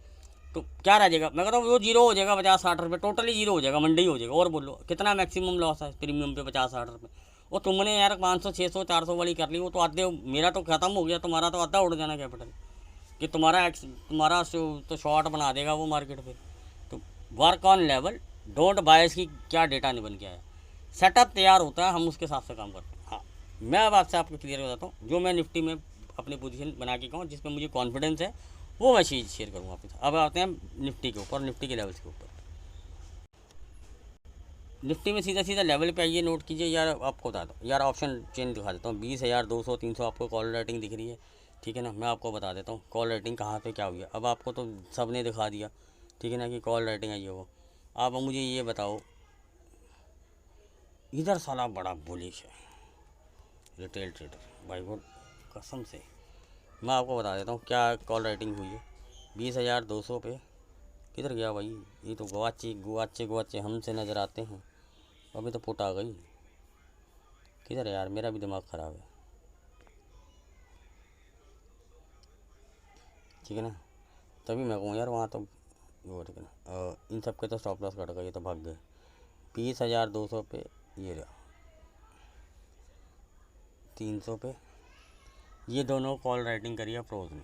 तो क्या रह जाएगा, मैं कहता हूँ वो जीरो हो जाएगा, 50-60 रुपये टोटली जीरो हो जाएगा, मंडी हो जाएगा। और बोलो कितना मैक्सिमम लॉस है प्रीमियम पे 50-60 रुपये, वो तुमने यार 500, 600, 400 वाली कर ली, वो तो आधे, मेरा तो ख़त्म हो गया, तुम्हारा तो आधा उड़ जाना कैपिटल, कि तुम्हारा तो शॉर्ट बना देगा वो मार्केट पे। तो वर्क ऑन लेवल, डोंट बायस की क्या डेटा नहीं बन के आया, सेटअप तैयार होता है, हम उसके हिसाब से काम करते हैं। हाँ मैं अब आपसे आपको क्लियर बताता हूँ जो मैं निफ्टी में अपनी पोजीशन बना के कहूँ, जिसमें मुझे कॉन्फिडेंस है, वो मैं चीज़ शेयर करूँगा आपके साथ। अब आते हैं निफ्टी के ऊपर, निफ्टी के लेवल्स के ऊपर। निफ्टी में सीधा सीधा लेवल पे आइए, नोट कीजिए यार। आपको बता दो यार, ऑप्शन चेन दिखा देता हूँ। 20,200 300 आपको कॉल रेटिंग दिख रही है, ठीक है ना। मैं आपको बता देता हूँ कॉल रेटिंग कहाँ पे क्या हुई है। अब आपको तो सब ने दिखा दिया, ठीक है ना, कि कॉल रेटिंग आई है वो। आप मुझे ये बताओ, इधर साला बड़ा बुलिश है रिटेल ट्रेडर भाई, वो कसम से मैं आपको बता देता हूँ क्या कॉल रेटिंग हुई है। 20,200 पे किधर गया भाई? ये तो गुआचे गुआचे गुआचे हमसे नज़र आते हैं। अभी तो पुट आ गई। किधर है यार, मेरा भी दिमाग ख़राब है, ठीक है ना। तभी मैं कहूँ यार वहाँ तो वो, ठीक है ना। इन सब के तो स्टॉप लॉस कट गए, ये तो भाग गए। 20,200 पे ये रहा, 300 पे ये दोनों कॉल राइटिंग करी है प्रोज ने।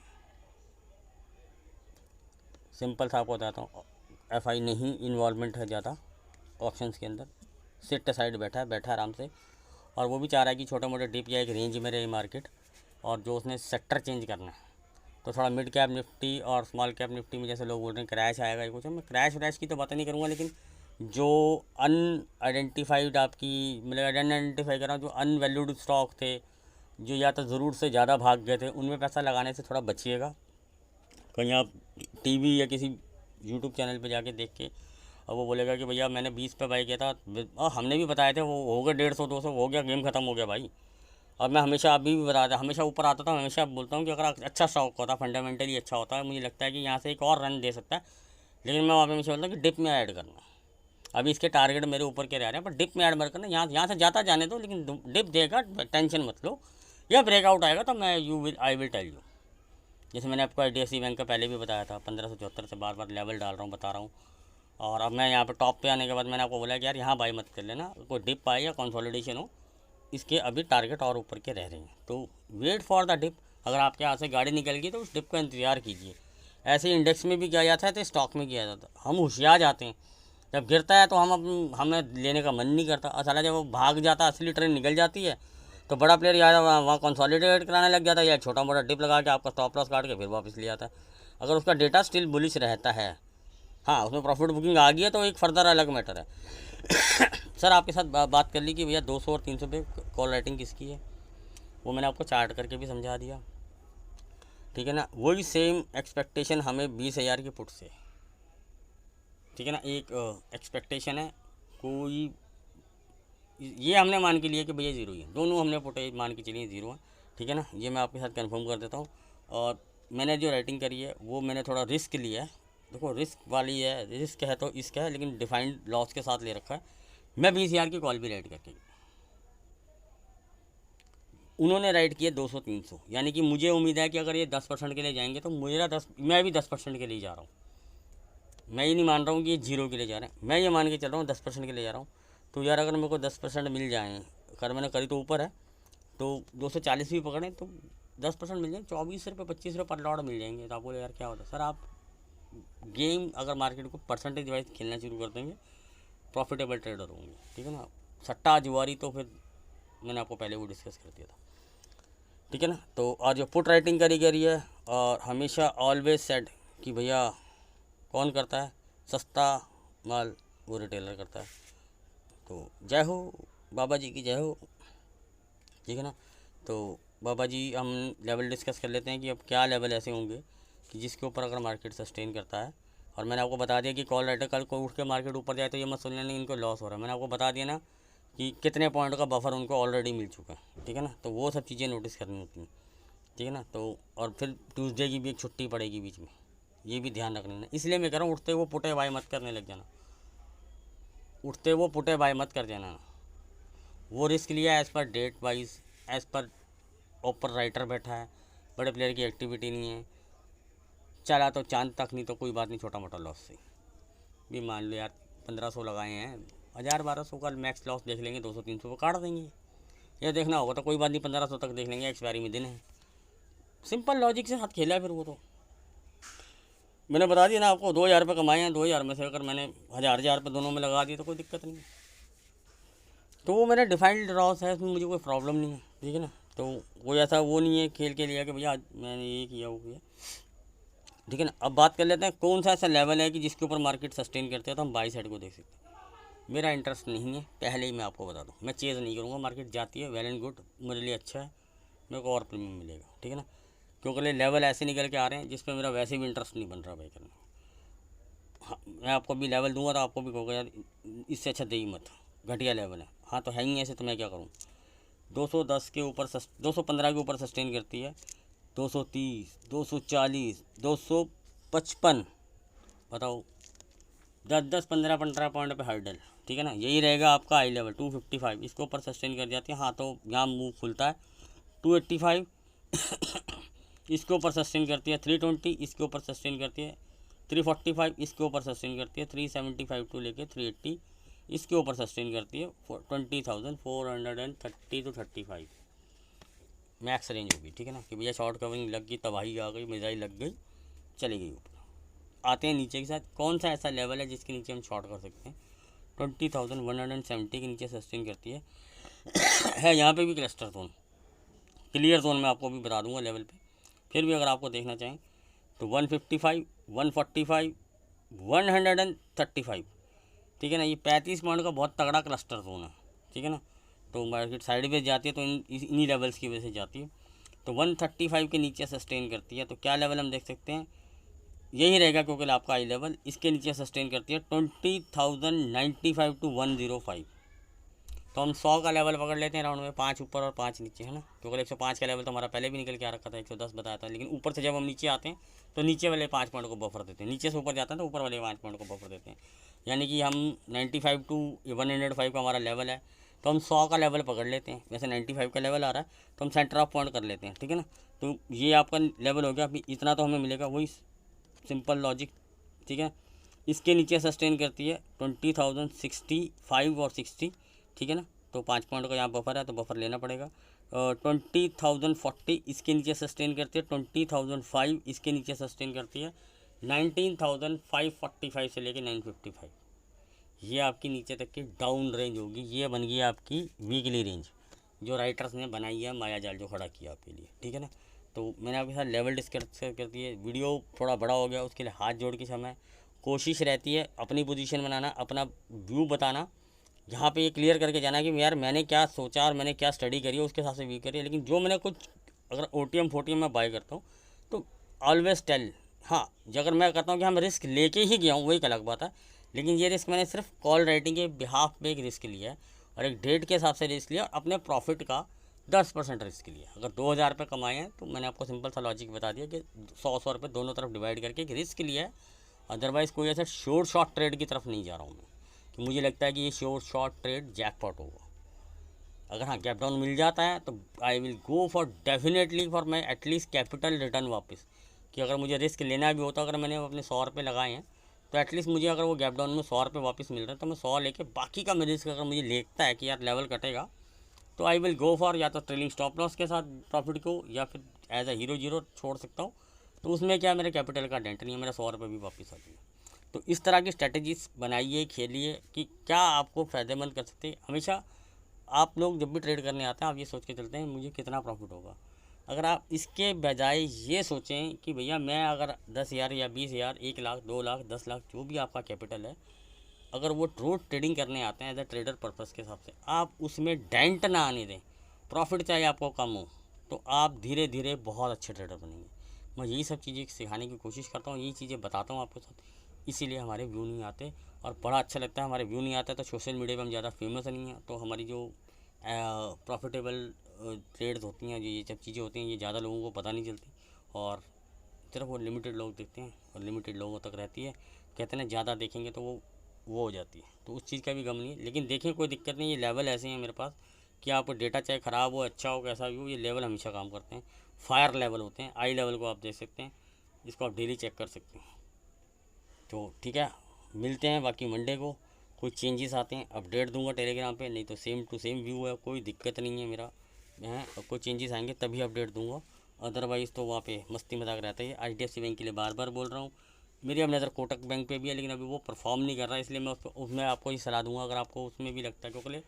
सिंपल सा आपको बताता हूँ, एफआई नहीं इन्वॉल्वमेंट है ज़्यादा ऑप्शंस के अंदर। सिट साइड बैठा आराम से, और वो भी चाह रहा है कि छोटे मोटे डिप या एक रेंज में रहे मार्केट, और जो उसने सेक्टर चेंज करना है। तो थोड़ा मिड कैप निफ्टी और स्मॉल कैप निफ्टी में जैसे लोग बोल रहे हैं क्रैश आएगा, ये कुछ, मैं क्रैश व्रैश की तो बात नहीं करूँगा, लेकिन जो अनआइडेंटिफाइड आपकी, मतलब आइडेंटिफाई कर रहा हूँ, जो अनवैल्यूड स्टॉक थे, जो या तो ज़रूर से ज़्यादा भाग गए थे, उनमें पैसा लगाने से थोड़ा बचिएगा। कहीं आप टीवी या किसी यूट्यूब चैनल पे जाके देख के अब वो बोलेगा कि भैया मैंने 20 पे बाई किया था, और हमने भी बताए थे, वो हो गया 150 200 हो गया, गेम ख़त्म हो गया भाई। और मैं हमेशा अभी भी बताता, हमेशा ऊपर आता था, हमेशा बोलता हूँ कि अगर अच्छा स्टॉक होता, फंडामेंटली अच्छा होता है, मुझे लगता है कि यहाँ से एक और रन दे सकता है, लेकिन मैं वहाँ पे हमेशा बोलता हूँ कि डिप में ऐड करना। अभी इसके टारगेट मेरे ऊपर के रह रहे हैं, पर डिप में ऐड मत करना, यहाँ से जाता जाने दो, लेकिन डिप देगा टेंशन मत लो, या ब्रेकआउट आएगा तो मैं आई विल टेल यू। जैसे मैंने आपको IDFC बैंक का पहले भी बताया था, 1574 से बार बार लेवल डाल रहा हूँ, बता रहा हूँ। और अब मैं यहाँ पर टॉप पे आने के बाद मैंने आपको बोला कि यार यहाँ बाई मत कर लेना, कोई डिप आए या कंसोलिडेशन हो, इसके अभी टारगेट और ऊपर के रह रहे हैं, तो वेट फॉर द डिप। अगर आपके यहाँ से गाड़ी निकल गई तो उस डिप का इंतज़ार कीजिए। ऐसे इंडेक्स में भी किया जाता है तो स्टॉक में किया जाता है। हम होशियार जाते हैं, जब गिरता है तो हमें लेने का मन नहीं करता, और साला जब वो भाग जाता, असली ट्रेन निकल जाती है, तो बड़ा प्लेयर यार वहाँ कंसोलिडेट कराने लग जाता है, या छोटा मोटा डिप लगा के आपका स्टॉप लॉस काट के फिर वापस ले आता है, अगर उसका डेटा स्टिल बुलिश रहता है। हाँ, उसमें प्रॉफिट बुकिंग आ गई है तो एक फर्दर अलग मैटर है। सर आपके साथ बात कर ली कि भैया 200 और 300 पे कॉल राइटिंग किसकी है, वो मैंने आपको चार्ट करके भी समझा दिया, ठीक है ना। वही सेम एक्सपेक्टेशन हमें 20,000 की पुट से, ठीक है ना। एक एक्सपेक्टेशन है, कोई ये हमने मान के लिए कि भैया ज़ीरो ही है, दोनों हमने पुटे मान के चलिए ज़ीरो है, ठीक है ना। ये मैं आपके साथ कंफर्म कर देता हूँ। और मैंने जो राइटिंग करी है वो मैंने थोड़ा रिस्क लिया है। देखो रिस्क वाली है, रिस्क है तो इसका है, लेकिन डिफाइंड लॉस के साथ ले रखा है। मैं 20,000 की कॉल भी राइट करके, उन्होंने राइट किया 200 300, यानी कि मुझे उम्मीद है कि अगर ये 10% के लिए जाएंगे तो मैं भी 10% के लिए जा रहा हूँ। मैं ये नहीं मान रहा हूँ कि ये जीरो के लिए जा रहे हैं, मैं ये मान के चल रहा हूँ 10% के लिए जा रहा हूँ। तो यार अगर मेरे को 10% मिल जाए, अगर मैंने करी तो ऊपर है, तो 240 भी पकड़ें तो 10% मिल जाए, 24 रुपये 25 रुपये पर लॉट मिल जाएंगे। तो आप बोले यार क्या होता है सर, आप गेम अगर मार्केट को परसेंटेज वाइज खेलना शुरू कर देंगे, प्रॉफिटेबल ट्रेडर होंगे, ठीक है ना। सट्टा जुआरी तो फिर मैंने आपको पहले वो डिस्कस कर दिया था, ठीक है ना। तो आज जो पुट राइटिंग करी गई है, और हमेशा ऑलवेज सेड कि भैया कौन करता है सस्ता माल, वो रिटेलर करता है। तो जय हो बाबा जी की, जय हो, ठीक है ना। तो बाबा जी हम लेवल डिस्कस कर लेते हैं कि अब क्या लेवल ऐसे होंगे कि जिसके ऊपर अगर मार्केट सस्टेन करता है। और मैंने आपको बता दिया कि कॉल राइटर कल को उठ के मार्केट ऊपर जाए तो ये मत सुन लेना इनको लॉस हो रहा है। मैंने आपको बता दिया ना कि कितने पॉइंट का बफर उनको ऑलरेडी मिल चुका है, ठीक है ना। तो वो सब चीज़ें नोटिस करनी होती हैं, ठीक है ना। तो और फिर ट्यूसडे की भी एक छुट्टी पड़ेगी बीच में, ये भी ध्यान रख लेना। इसलिए मैं कह रहा हूँ उठते वो पुटे बाय मत करने लग जाना, उठते वो पुटे बाय मत कर देना। वो रिस्क लिया as per date wise, as per ऊपर राइटर बैठा है, बड़े प्लेयर की एक्टिविटी नहीं है, चला तो चांद तक, नहीं तो कोई बात नहीं, छोटा मोटा लॉस से भी मान लो यार 1500 लगाए हैं, 1000-1200 का मैक्स लॉस देख लेंगे, 200-300 को काट देंगे। ये देखना होगा तो कोई बात नहीं, 1500 तक देख लेंगे, एक्सपायरी में दिन है। सिंपल लॉजिक से साथ खेला है। फिर वो तो मैंने बता दिया ना आपको, 2,000 रुपये कमाए हैं, 2,000 में से अगर मैंने 1,000 रुपये दोनों में लगा दिए तो कोई दिक्कत नहीं है। तो वो मेरा डिफाइंड लॉस है, इसमें मुझे कोई प्रॉब्लम नहीं है, ठीक है ना। तो कोई ऐसा वो नहीं है खेल के लिए कि भैया मैंने ये किया वो किया, ठीक है ना। अब बात कर लेते हैं कौन सा ऐसा लेवल है कि जिसके ऊपर मार्केट सस्टेन करते हैं तो हम बाई साइड को देख सकते हैं। मेरा इंटरेस्ट नहीं है, पहले ही मैं आपको बता दूँ, मैं चेज़ नहीं करूँगा। मार्केट जाती है वेल एंड गुड, मेरे लिए अच्छा है, मेरे को और प्रीमियम मिलेगा, ठीक है ना। क्योंकि लेवल ऐसे निकल के आ रहे हैं जिस पर मेरा वैसे भी इंटरेस्ट नहीं बन रहा भाई करना। हाँ, मैं आपको भी लेवल दूंगा तो आपको भी कहोगे यार इससे अच्छा दे ही मत, घटिया लेवल है। हाँ तो है ही ऐसे, तो मैं क्या करूँ। 210 के ऊपर 215 के ऊपर सस्टेन करती है, 230, 240, 255, बताओ 10 15 15 पॉइंट पे हर्डल, ठीक है ना। यही रहेगा आपका हाई लेवल 255, इसके ऊपर सस्टेन कर जाती है। हाँ तो यहाँ मुँह खुलता है 285, इसके ऊपर सस्टेन करती है 320, इसके ऊपर सस्टेन करती है 345, इसके ऊपर सस्टेन करती है 375 टू लेके 380, इसके ऊपर सस्टेन करती है 20,430 टू 35 मैक्स रेंज होगी, ठीक है ना। कि भैया शॉर्ट कवरिंग लग गई, तबाही आ गई, मिजाई लग गई, चली गई ऊपर। आते हैं नीचे के साथ, कौन सा ऐसा लेवल है जिसके नीचे हम शॉर्ट कर सकते हैं। 20,170 के नीचे सस्टेन करती है है यहाँ पे भी क्लस्टर जोन, क्लियर जोन में आपको भी बता दूंगा लेवल पे। फिर भी अगर आपको देखना चाहें तो 155, 145, 135, ठीक है ना। ये 35 पॉइंट का बहुत तगड़ा क्लस्टर जोन है, ठीक है ना। तो मार्केट साइडवेज जाती है तो इन्हीं लेवल्स की वजह से जाती है। तो 135 के नीचे सस्टेन करती है, तो क्या लेवल हम देख सकते हैं, यही रहेगा क्योंकि आपका हाई लेवल। इसके नीचे सस्टेन करती है 20,095 टू 105। तो हम 100 का लेवल पकड़ लेते हैं राउंड में, 5 ऊपर और 5 नीचे, है ना। क्योंकि 105 का लेवल तो हमारा पहले भी निकल के आ रखा था, 110 बताया था। लेकिन ऊपर से जब हम नीचे आते हैं तो नीचे वाले 5 पॉइंट को बफर देते हैं, नीचे से ऊपर जाता है तो ऊपर वाले 5 पॉइंट को बफर देते हैं। यानी कि हम 95 टू 105 का हमारा लेवल है, तो हम 100 का लेवल पकड़ लेते हैं। वैसे 95 का लेवल आ रहा है तो हम सेंटर ऑफ पॉइंट कर लेते हैं, ठीक है ना। तो ये आपका लेवल हो गया, अभी इतना तो हमें मिलेगा, वही सिंपल लॉजिक, ठीक है। इसके नीचे सस्टेन करती है 20,065 और 60, ठीक है ना। तो 5 पॉइंट का यहाँ बफर है तो बफर लेना पड़ेगा। 20,040 इसके नीचे सस्टेन करती है, 20,005 इसके नीचे सस्टेन करती है, 19,545 से लेके 955, ये आपकी नीचे तक की डाउन रेंज होगी। ये बन गई आपकी वीकली रेंज जो राइटर्स ने बनाई है, माया जाल जो खड़ा किया आपके लिए, ठीक है ना। तो मैंने आपके साथ लेवल डिस्कस कर दिए, वीडियो थोड़ा बड़ा हो गया, उसके लिए हाथ जोड़ के समय कोशिश रहती है अपनी पोजीशन बनाना, अपना व्यू बताना, यहाँ पे ये क्लियर करके जाना कि यार मैंने क्या सोचा और मैंने क्या स्टडी करी है उसके हिसाब से व्यू करी है। लेकिन जो मैंने कुछ अगर OTM फोटीएम में बाय करता हूँ तो ऑलवेज टेल, हाँ अगर मैं कहता हूँ कि हम रिस्क लेके ही गया हूँ वही एक अलग बात है, लेकिन ये रिस्क मैंने सिर्फ कॉल राइटिंग के बिहाफ पे एक रिस्क लिया है और एक डेट के हिसाब से रिस्क लिया और अपने प्रॉफिट का 10% रिस्क लिया। अगर 2,000 रुपये कमाए हैं तो मैंने आपको सिंपल सा लॉजिक बता दिया कि 100 रुपये दोनों तरफ डिवाइड करके एक रिस्क लिया है। अदरवाइज़ कोई ऐसा शॉर्ट शॉर्ट ट्रेड की तरफ नहीं जा रहा हूँ मैं कि मुझे लगता है कि ये शॉर्ट शॉर्ट ट्रेड जैकपॉट होगा। अगर हाँ गैप डाउन मिल जाता है तो आई will go for definitely for my at least capital return वापस, कि अगर मुझे रिस्क लेना भी होता, अगर मैंने अपने 100 रुपये लगाए हैं तो एटलीस्ट मुझे अगर वो गैप डाउन में 100 रुपये वापस मिल रहा है तो मैं 100 लेके बाकी का मेरे रिस्क अगर मुझे लगता है कि यार लेवल कटेगा तो आई विल गो फॉर या तो ट्रेलिंग स्टॉप लॉस के साथ प्रॉफिट को या फिर एज अ हीरो जीरो छोड़ सकता हूँ। तो उसमें क्या मेरे कैपिटल का डेंट नहीं है, मेरा 100 रुपये भी वापस आ जाएगा। तो इस तरह की स्ट्रेटजीज बनाइए, खेलिए कि क्या आपको फ़ायदेमंद कर सकते हैं। हमेशा आप लोग जब भी ट्रेड करने आते हैं आप ये सोच के चलते हैं मुझे कितना प्रॉफिट होगा। अगर आप इसके बजाय ये सोचें कि भैया मैं अगर 10,000 या 20,000, 1 लाख, 2 लाख, 10 लाख जो भी आपका कैपिटल है, अगर वो रोज ट्रेडिंग करने आते हैं एज अ ट्रेडर पर्पज़ के हिसाब से, आप उसमें डेंट ना आने दें, प्रॉफिट चाहे आपको कम हो, तो आप धीरे धीरे बहुत अच्छे ट्रेडर बनेंगे। मैं यही सब चीज़ें सिखाने की कोशिश करता हूँ, यही चीज़ें बताता हूँ आपके साथ, इसीलिए हमारे व्यू नहीं आते और बड़ा अच्छा लगता है। हमारे व्यू नहीं आता तो सोशल मीडिया पर हम ज़्यादा फेमस नहीं है, तो हमारी जो प्रॉफिटेबल ट्रेड्स होती हैं, ये सब चीज़ें होती हैं, ये ज़्यादा लोगों को पता नहीं चलती और सिर्फ वो लिमिटेड लोग देखते हैं और लिमिटेड लोगों तक रहती है। कहते हैं ज़्यादा देखेंगे तो वो हो जाती है, तो उस चीज़ का भी गम नहीं है। लेकिन देखें कोई दिक्कत नहीं, ये लेवल ऐसे हैं मेरे पास कि आपको डेटा चाहे ख़राब हो, अच्छा हो, कैसा भी हो, ये लेवल हमेशा काम करते हैं। फायर लेवल होते हैं, आई लेवल को आप देख सकते हैं, जिसको आप डेली चेक कर सकते हैं। तो ठीक है, मिलते हैं बाकी मंडे को, कोई चेंजेस आते हैं अपडेट दूंगा टेलीग्राम पे, नहीं तो सेम टू सेम व्यू है, कोई दिक्कत नहीं है मेरा है। और कोई चेंजेस आएंगे तभी अपडेट दूंगा, अदरवाइज़ तो वहाँ पे मस्ती मजाक रहता है। HDFC बैंक के लिए बार बार बोल रहा हूँ, मेरी अब नज़र कोटक बैंक पे भी है, लेकिन अभी वो परफॉर्म नहीं कर रहा है, इसलिए मैं उसमें आपको ही सलाह दूंगा अगर आपको उसमें भी लगता है। क्योंकि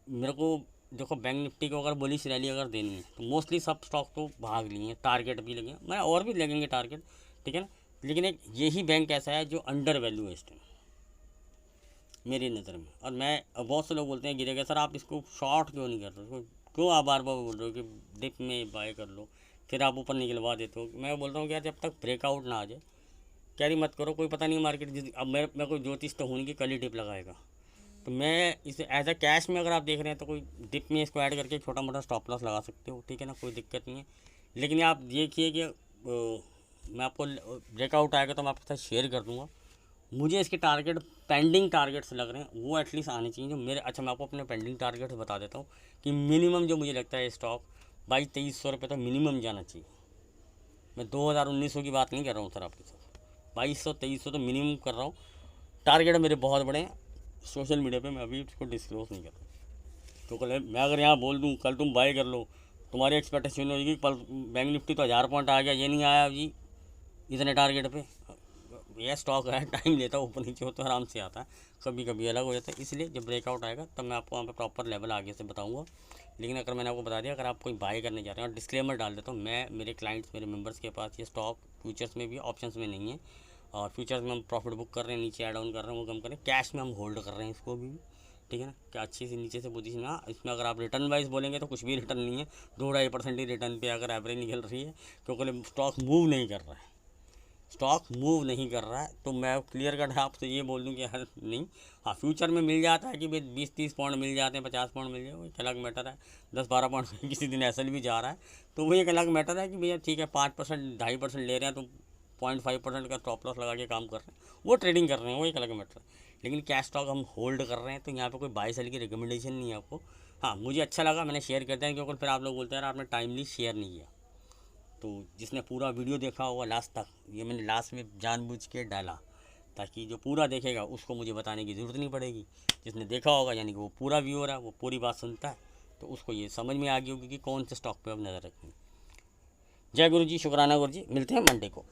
मेरे को देखो बैंक निफ्टी को अगर बुलिश रैली अगर देनी है तो मोस्टली सब स्टॉक तो भाग लिए हैं, टारगेट भी लगे हैं, मैं और भी लगेंगे टारगेट, ठीक है ना। लेकिन एक यही बैंक ऐसा है जो अंडर वैल्यूएस्ड है मेरी नज़र में। और मैं बहुत से लोग बोलते हैं गिरेगा सर, आप इसको शॉर्ट क्यों नहीं कर रहे हो, क्यों आप बार बार बोल रहे हो कि डिप में बाय कर लो, फिर आप ऊपर निकलवा देते हो। मैं बोलता हूँ कि यार जब तक ब्रेकआउट ना आ जाए कैरी मत करो, कोई पता नहीं मार्केट अब मैं कोई ज्योतिष तो हूँ नहीं कि कल ही डिप लगाएगा। तो मैं इसे एज अ कैश में अगर आप देख रहे हैं तो कोई डिप में इसको ऐड करके छोटा मोटा स्टॉप लॉस लगा सकते हो, ठीक है ना, कोई दिक्कत नहीं है। लेकिन आप देखिए कि मैं आपको ब्रेकआउट आएगा तो मैं आपके साथ शेयर कर दूँगा। मुझे इसके टारगेट पेंडिंग टारगेट्स लग रहे हैं वो एटलीस्ट आने चाहिए जो मेरे। अच्छा मैं आपको अपने पेंडिंग टारगेट्स बता देता हूँ कि मिनिमम जो मुझे लगता है स्टॉक 2200-2300 रुपये तो मिनिमम जाना चाहिए। मैं 2019 की बात नहीं कर रहा हूँ सर आपके साथ, 2200-2300 तो मिनिमम कर रहा हूँ। टारगेट मेरे बहुत बड़े हैं, सोशल मीडिया पे मैं अभी इसको डिस्क्लोज नहीं कर रहा। तो कल मैं अगर यहाँ बोल दूँ कल तुम बाय कर लो, तुम्हारी एक्सपेक्टेशन होगी कल बैंक निफ्टी तो 1000 पॉइंट आ गया, ये नहीं आया जी इतने टारगेट पे। यह स्टॉक है, टाइम लेता है, ऊपर नीचे हो तो आराम से आता है, कभी कभी अलग हो जाता है। इसलिए जब ब्रेकआउट आएगा तब मैं आपको वहाँ पे प्रॉपर लेवल आगे से बताऊँगा। लेकिन अगर मैंने आपको बता दिया अगर आप कोई बाय करने जा रहे हैं, और डिस्क्लेमर डाल देता हूँ, मैं मेरे क्लाइंट्स मेरे मेंबर्स के पास ये स्टॉक फ्यूचर्स में भी ऑप्शंस में नहीं है। और फ्यूचर्स में हम प्रॉफिट बुक कर रहे हैं, नीचे ऐड ऑन कर रहे हैं वो कम करें, कैश में हम होल्ड कर रहे हैं इसको भी, ठीक है ना। क्या अच्छी से नीचे से पोजीशन। हाँ इसमें अगर आप रिटर्न वाइज बोलेंगे तो कुछ भी रिटर्न नहीं है, 2-2.5% ही रिटर्न पे अगर एवरेज निकल रही है, क्योंकि स्टॉक मूव नहीं कर रहा है, स्टॉक मूव नहीं कर रहा है। तो मैं क्लियर कट आपसे ये बोल दूं कि यार नहीं। हाँ फ्यूचर में मिल जाता है कि भाई 20-30 पॉइंट मिल जाते हैं, 50 पॉइंट मिल जाए, वो एक अलग मैटर है। 10-12 पॉइंट किसी दिन ऐसा भी जा रहा है तो वो एक अलग मैटर है कि भैया ठीक है 5% 2.5% ले रहे हैं तो 0.5% का स्टॉप लॉस लगा के काम कर रहे हैं, वो ट्रेडिंग कर रहे हैं, वो एक अलग मैटर है। लेकिन कैश स्टॉक हम होल्ड कर रहे हैं तो यहाँ पे कोई बाय सेल की रिकमेंडेशन नहीं है आपको। हाँ मुझे अच्छा लगा, मैंने शेयर कर दिया, क्योंकि फिर आप लोग बोलते हैं यार आपने टाइमली शेयर नहीं किया। तो जिसने पूरा वीडियो देखा होगा लास्ट तक, ये मैंने लास्ट में जानबूझ के डाला ताकि जो पूरा देखेगा उसको मुझे बताने की ज़रूरत नहीं पड़ेगी। जिसने देखा होगा यानी कि वो पूरा व्यूअर है, वो पूरी बात सुनता है, तो उसको ये समझ में आ गई होगी कि कौन से स्टॉक पे अब नज़र रखनी। जय गुरु जी, शुक्राना गुरु जी, मिलते हैं मंडे को।